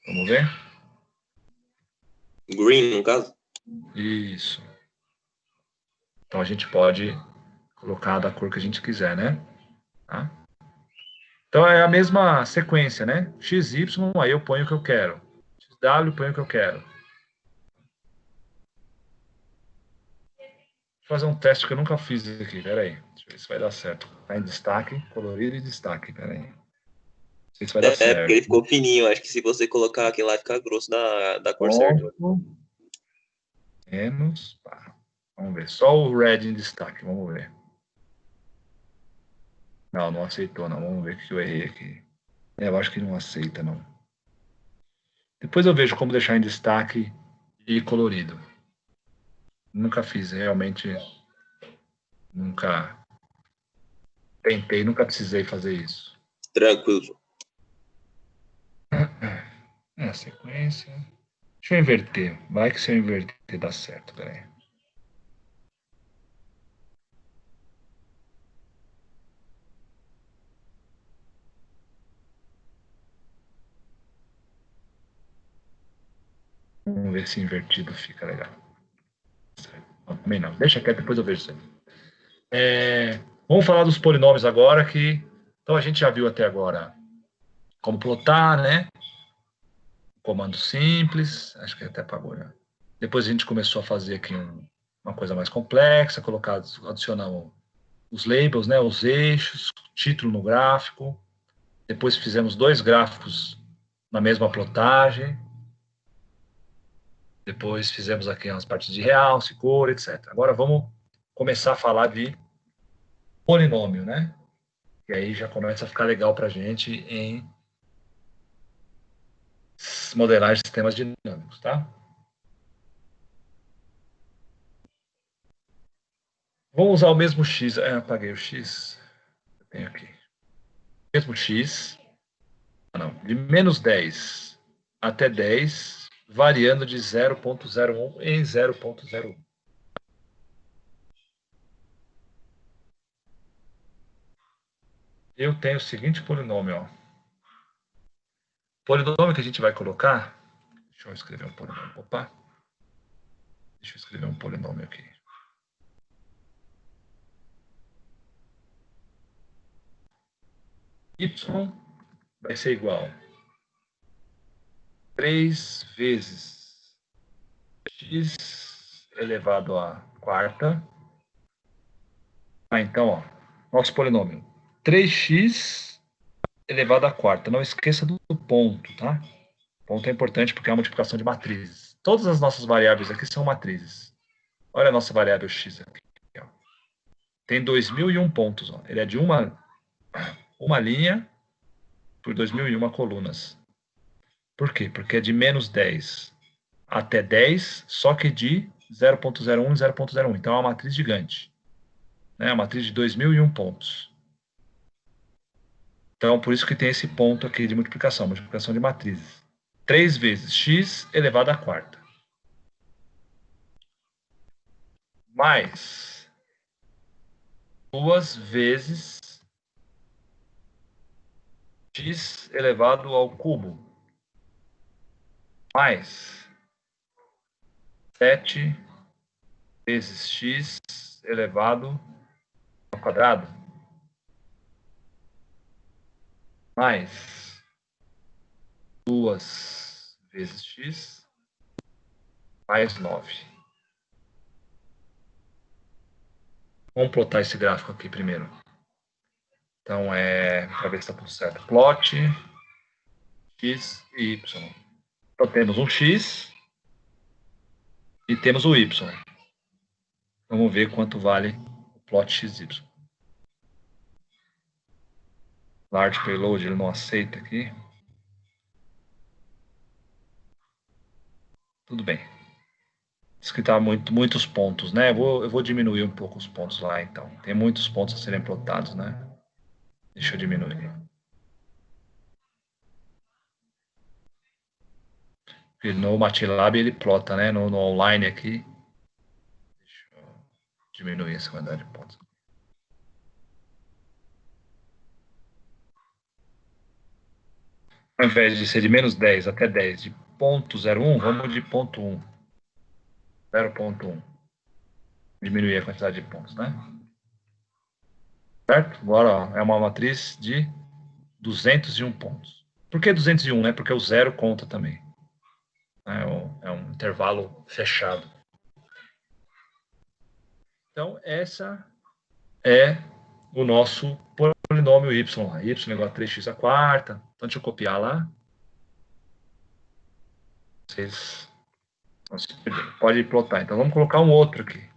Vamos ver? Green, no caso. Isso. Então a gente pode colocar da cor que a gente quiser, né? Tá? Então é a mesma sequência, né? XY, aí eu ponho o que eu quero. XW, ponho o que eu quero. Vou fazer um teste que eu nunca fiz aqui, peraí. Deixa eu ver se vai dar certo. Tá em destaque, colorido e destaque, peraí. Não sei se vai dar É, porque ele certo. ficou fininho. Acho que se você colocar aqui lá, fica grosso da cor certa. Ponto, menos, pá. Vamos ver, só o red em destaque, vamos ver. Não, não aceitou não, vamos ver o que eu errei aqui. É, eu acho que não aceita não. Depois eu vejo como deixar em destaque e colorido. Nunca fiz, realmente, nunca tentei, nunca precisei fazer isso. Tranquilo. É, sequência. Deixa eu inverter. Vai que se eu inverter dá certo, peraí. Vamos ver se invertido fica legal. Não, também não. Deixa quieto, depois eu vejo isso aí. Vamos falar dos polinômios agora, que então a gente já viu até agora como plotar, né? Comando simples, acho que até apagou, né? Depois a gente começou a fazer aqui uma coisa mais complexa, adicionar os labels, né? Os eixos, título no gráfico. Depois fizemos 2 gráficos na mesma plotagem. Depois fizemos aqui umas partes de realce, cor, etc. Agora vamos começar a falar de polinômio, né? E aí já começa a ficar legal para a gente em modelar sistemas dinâmicos, tá? Vamos usar o mesmo x. Apaguei o x. Eu tenho aqui. O mesmo x. Não, de -10 até 10, variando de 0,01 em 0,01. Eu tenho o seguinte polinômio, ó. O polinômio que a gente vai colocar. Deixa eu escrever um polinômio. Opa. Deixa eu escrever um polinômio aqui. Y vai ser igual a 3 vezes x elevado à quarta. Então, ó, nosso polinômio. 3x elevado à quarta. Não esqueça do ponto, tá? O ponto é importante porque é uma multiplicação de matrizes. Todas as nossas variáveis aqui são matrizes. Olha a nossa variável x aqui. Ó. Tem 2001 pontos. Ó. Ele é de uma linha por 2001 colunas. Por quê? Porque é de -10 até 10, só que de 0,01 e 0,01. Então é uma matriz gigante. Né? Uma matriz de 2001 pontos. Então, por isso que tem esse ponto aqui de multiplicação de matrizes. 3 vezes x elevado à quarta. Mais 2 vezes x elevado ao cubo. Mais 7 vezes x elevado ao quadrado. Mais 2 vezes x mais 9. Vamos plotar esse gráfico aqui primeiro. Então, para ver se está tudo certo. Plot x e y. Então, temos um x e temos o y. Vamos ver quanto vale o plot xy. Large payload, ele não aceita aqui. Tudo bem. Diz que está muitos pontos, né? Eu vou diminuir um pouco os pontos lá, então. Tem muitos pontos a serem plotados, né? Deixa eu diminuir. Porque no MATLAB ele plota, né? No online aqui. Deixa eu diminuir essa quantidade de pontos. Ao invés de ser de menos 10 até 10, de 0,01, vamos de 0,1. 0,1. Diminuir a quantidade de pontos, né? Certo? Agora, ó, é uma matriz de 201 pontos. Por que 201, né? Porque o zero conta também. É um intervalo fechado. Então, essa é o nosso polinômio y. Y igual a 3x à quarta. Então, deixa eu copiar lá. Vocês não se perderem. Pode plotar. Então, vamos colocar um outro aqui.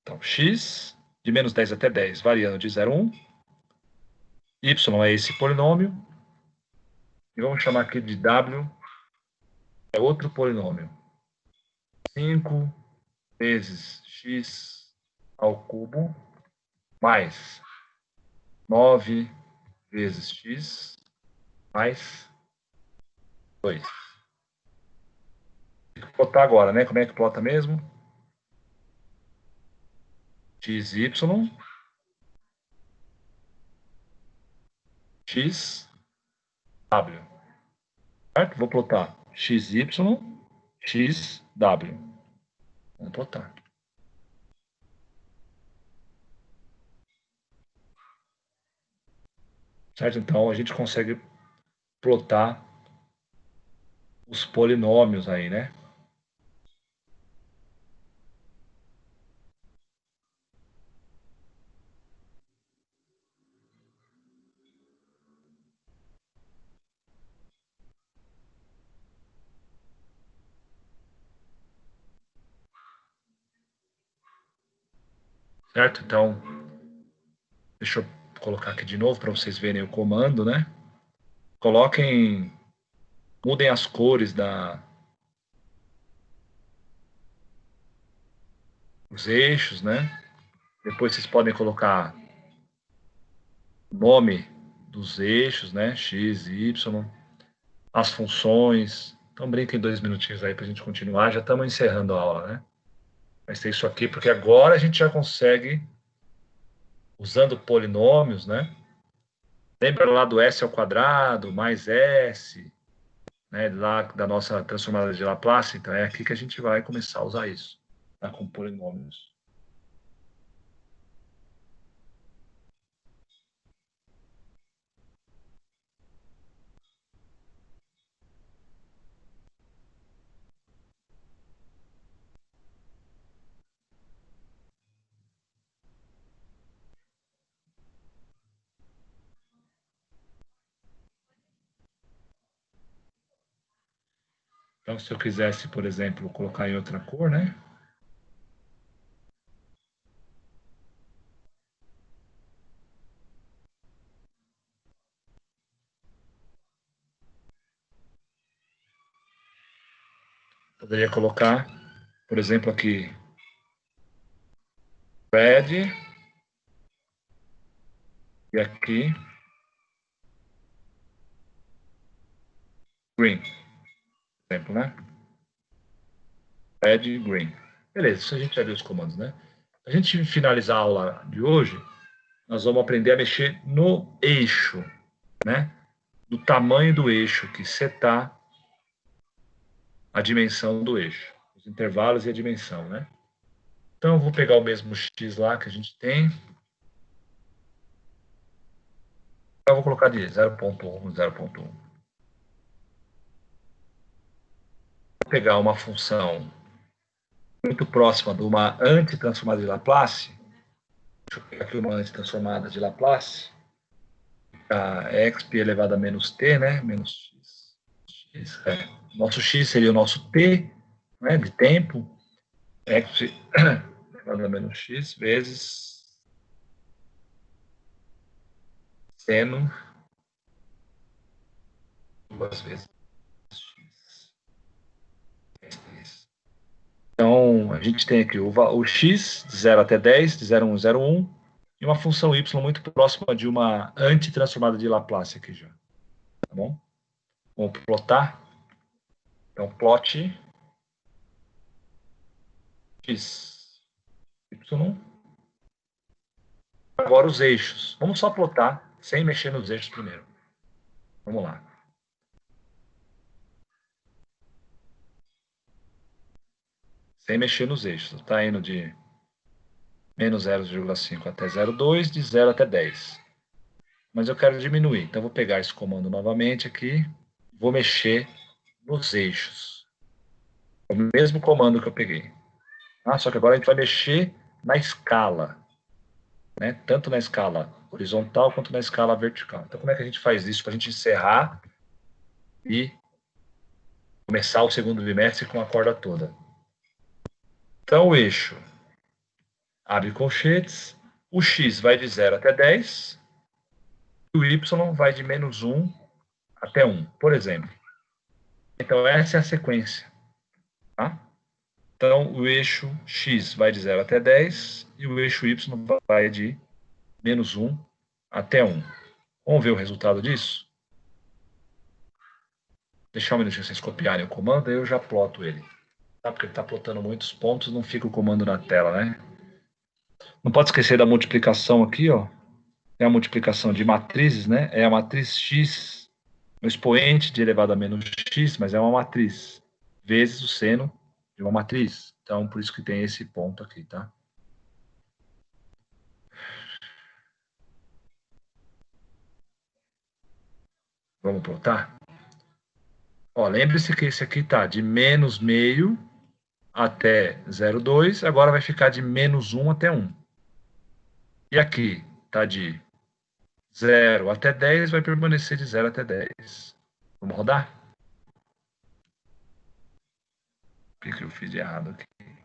Então, x de menos 10 até 10, variando de 0 a 1. Y é esse polinômio. E vamos chamar aqui de w, é outro polinômio. 5 vezes x ao cubo mais 9 vezes x mais 2. Tem que plotar agora, né? Como é que plota mesmo? XY, x, w. Certo? Vou plotar XY, x, w. Vamos plotar. Certo? Então, a gente consegue plotar os polinômios aí, né? Certo? Então, deixa eu colocar aqui de novo para vocês verem o comando, né? Mudem as cores dos eixos, né? Depois vocês podem colocar o nome dos eixos, né? X, Y, as funções. Então brinquem 2 minutinhos aí para a gente continuar. Já estamos encerrando a aula, né? Vai ser isso aqui, porque agora a gente já consegue, usando polinômios, né? Lembra lá do S ao quadrado, mais S, né? Lá da nossa transformada de Laplace. Então é aqui que a gente vai começar a usar isso, tá? Com polinômios. Então, se eu quisesse, por exemplo, colocar em outra cor, né? Poderia colocar, por exemplo, aqui, red, e aqui, green, por exemplo, né? Red e green. Beleza, isso a gente já viu os comandos, né? A gente finalizar a aula de hoje, nós vamos aprender a mexer no eixo, né? Do tamanho do eixo, que setar a dimensão do eixo, os intervalos e a dimensão, né? Então, eu vou pegar o mesmo x lá que a gente tem. Eu vou colocar de 0,1, 0,1. pegar uma função muito próxima de uma antitransformada de Laplace. Deixa eu pegar aqui uma antitransformada de Laplace. A exp elevado a menos t, né? Menos x. Nosso x seria o nosso t, né? De tempo. Exp elevado a menos x vezes seno 2 vezes x. Então, a gente tem aqui o x de 0 até 10, de 0 a 1, 0 a 1, e uma função y muito próxima de uma antitransformada de Laplace aqui já. Tá bom? Vamos plotar. Então, plot x, y. Agora os eixos. Vamos só plotar, sem mexer nos eixos primeiro. Vamos lá. Sem mexer nos eixos. Está indo de menos 0,5 até 0,2, de 0 até 10. Mas eu quero diminuir. Então, vou pegar esse comando novamente aqui. Vou mexer nos eixos. É o mesmo comando que eu peguei. Só que agora a gente vai mexer na escala. Né? Tanto na escala horizontal quanto na escala vertical. Então, como é que a gente faz isso para a gente encerrar e começar o segundo bimestre com a corda toda? Então, o eixo abre colchetes, o x vai de 0 até 10, e o y vai de menos 1 até 1, por exemplo. Então, essa é a sequência. Tá? Então, o eixo x vai de 0 até 10, e o eixo y vai de menos 1 até 1. Vamos ver o resultado disso? Deixar um minutinho vocês copiarem o comando, aí eu já ploto ele. Tá? Porque ele está plotando muitos pontos, não fica o comando na tela, né? Não pode esquecer da multiplicação aqui, ó. É a multiplicação de matrizes, né? É a matriz x, o expoente de elevado a menos x, mas é uma matriz, vezes o seno de uma matriz. Então, por isso que tem esse ponto aqui, tá? Vamos plotar? Ó, lembre-se que esse aqui tá de menos meio até 0,2, agora vai ficar de menos 1 até 1. E aqui tá de 0 até 10, vai permanecer de 0 até 10. Vamos rodar? O que eu fiz de errado aqui? Deixa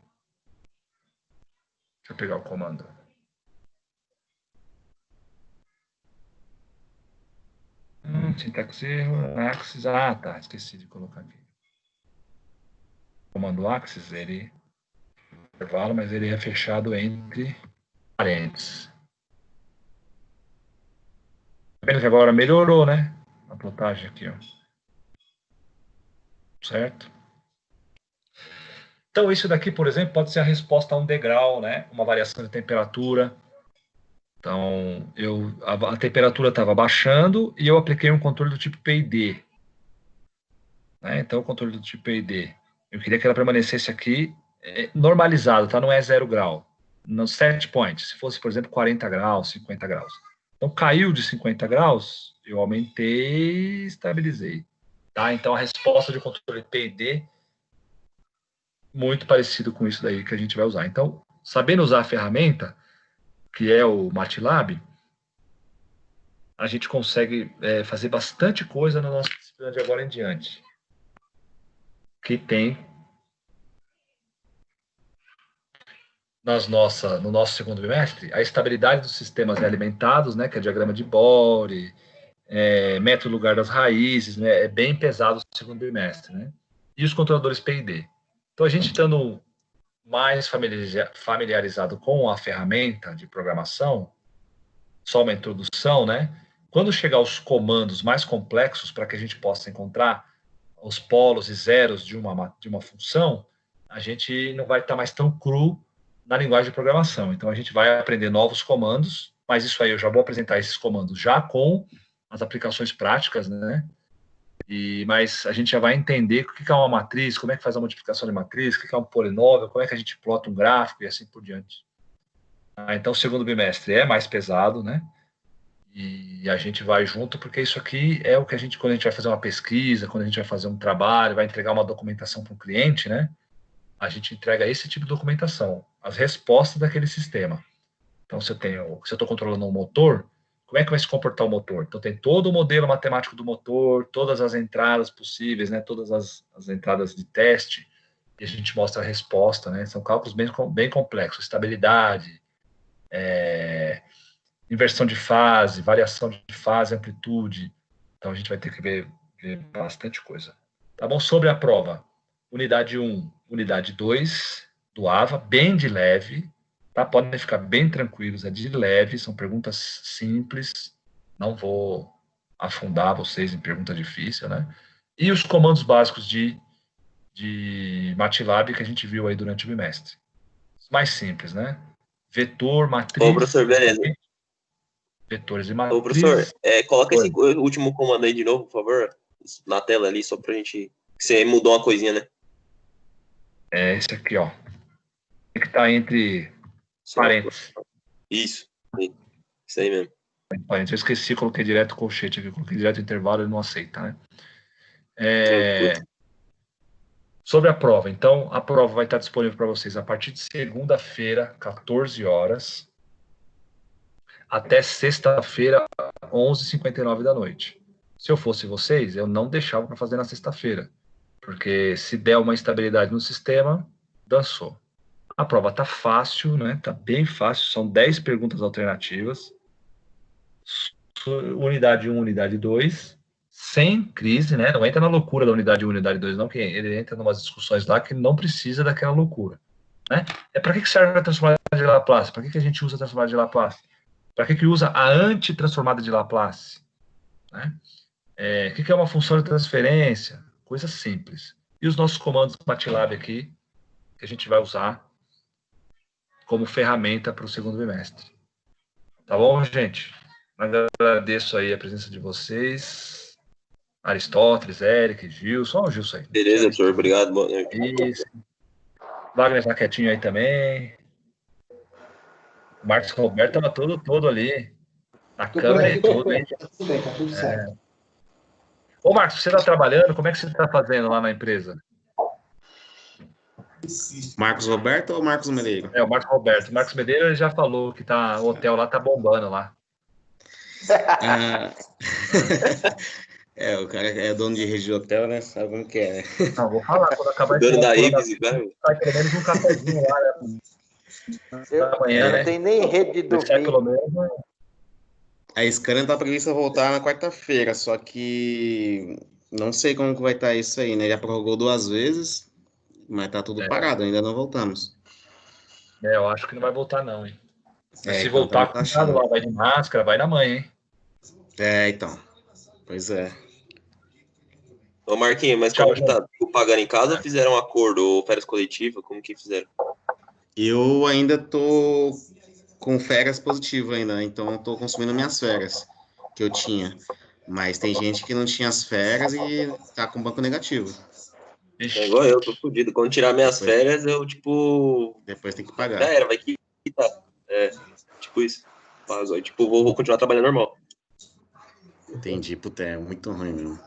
eu pegar o comando. Sintaxe erro, axis. Ah, tá. Esqueci de colocar aqui. O comando axis, ele intervalo, mas ele é fechado entre parênteses. Tá vendo que agora melhorou, né? A plotagem aqui, ó. Certo? Então, isso daqui, por exemplo, pode ser a resposta a um degrau, né? Uma variação de temperatura. Então, a temperatura estava baixando e eu apliquei um controle do tipo PID. Né? Então, o controle do tipo PID, eu queria que ela permanecesse aqui normalizado, tá? Não é 0 grau. No set point, se fosse, por exemplo, 40 graus, 50 graus. Então, caiu de 50 graus, eu aumentei e estabilizei. Tá? Então, a resposta de controle PID, muito parecido com isso daí que a gente vai usar. Então, sabendo usar a ferramenta, que é o MATLAB, a gente consegue fazer bastante coisa na nossa disciplina de agora em diante. Que tem no nosso segundo bimestre, a estabilidade dos sistemas alimentados, né, que é o diagrama de Bohr, método lugar das raízes, né, é bem pesado no segundo bimestre, né? E os controladores PID. Então, a gente estando mais familiarizado com a ferramenta de programação, só uma introdução, né? Quando chegar os comandos mais complexos para que a gente possa encontrar os polos e zeros de uma função, a gente não vai estar mais tão cru na linguagem de programação. Então, a gente vai aprender novos comandos, mas isso aí eu já vou apresentar esses comandos já com as aplicações práticas, né? Mas a gente já vai entender o que é uma matriz, como é que faz a multiplicação de matriz, o que é um polinômio, como é que a gente plota um gráfico e assim por diante. Então, o segundo bimestre é mais pesado, né? E a gente vai junto, porque isso aqui é o que a gente, quando a gente vai fazer uma pesquisa, quando a gente vai fazer um trabalho, vai entregar uma documentação para o cliente, né? A gente entrega esse tipo de documentação, as respostas daquele sistema. Então, se eu estou controlando um motor, como é que vai se comportar o motor? Então, tem todo o modelo matemático do motor, todas as entradas possíveis, né? Todas as entradas de teste, e a gente mostra a resposta, né? São cálculos bem complexos, estabilidade, inversão de fase, variação de fase, amplitude. Então, a gente vai ter que ver bastante coisa. Tá bom? Sobre a prova, unidade 1, unidade 2, do AVA, bem de leve, tá? Podem ficar bem tranquilos, é de leve, são perguntas simples, não vou afundar vocês em pergunta difícil, né? E os comandos básicos de MATLAB que a gente viu aí durante o bimestre. Mais simples, né? Vetor, matriz... Ô, professor, beleza. Vetores e Ô, matrizes. professor, coloca esse último comando aí de novo, por favor, na tela ali, só pra gente... Você mudou uma coisinha, né? É esse aqui, ó. Tem que estar entre parênteses. Isso aí mesmo. Parênteses. Eu esqueci, coloquei direto colchete aqui, coloquei direto intervalo, ele não aceita, né? Sobre a prova. Então, a prova vai estar disponível para vocês a partir de segunda-feira, 14 horas, até sexta-feira, 11h59 da noite. Se eu fosse vocês, eu não deixava para fazer na sexta-feira, porque se der uma instabilidade no sistema, dançou. A prova tá fácil, né? Tá bem fácil, são 10 perguntas alternativas. Unidade 1, unidade 2, sem crise, né? Não entra na loucura da unidade 1, unidade 2, não, que ele entra em umas discussões lá que não precisa daquela loucura, né? Para que serve a transformada de Laplace? Para que a gente usa a transformada de Laplace? Para que usa a antitransformada de Laplace? Né? O que é uma função de transferência? Coisa simples. E os nossos comandos MATLAB aqui, que a gente vai usar como ferramenta para o segundo bimestre. Tá bom, gente? Agradeço aí a presença de vocês. Aristóteles, Eric, Gilson. Olha o Gilson aí. Beleza, professor. Obrigado. Boa noite. Isso. Wagner tá quietinho aí também. O Marcos Roberto estava todo ali. Na câmera e tudo, hein? Tá tudo bem, tá tudo certo. Ô, Marcos, você está trabalhando? Como é que você está fazendo lá na empresa? Marcos Roberto ou Marcos Medeiros? O Marcos Roberto. O Marcos Medeiros ele já falou que o hotel lá tá bombando lá. O cara é dono de rede de hotel, né? Sabe como que é, né? Não, vou falar, quando acabar dono da Ibis, sai pelo menos um cafezinho lá, né? Eu não tenho nem rede de dormir. Pelo menos, A Scania tá prevista voltar na quarta-feira, só que não sei como que vai estar isso aí, né? Já prorrogou 2 vezes, mas tá tudo parado, ainda não voltamos. Eu acho que não vai voltar não, hein? Se então voltar, cuidado lá, vai de máscara, vai na mãe, hein? Então. Pois é. Ô, Marquinhos, mas como que tá? Pagando em casa ou fizeram um acordo ou férias coletivas? Como que fizeram? Eu ainda tô com férias positivas ainda, então eu tô consumindo minhas férias que eu tinha. Mas tem gente que não tinha as férias e tá com banco negativo. É igual eu, tô fudido. Quando tirar minhas férias, eu, tipo... Depois tem que pagar. Já era, vai quitar. Tipo isso. Pago. Tipo, vou continuar trabalhando normal. Entendi, puta, é muito ruim mesmo.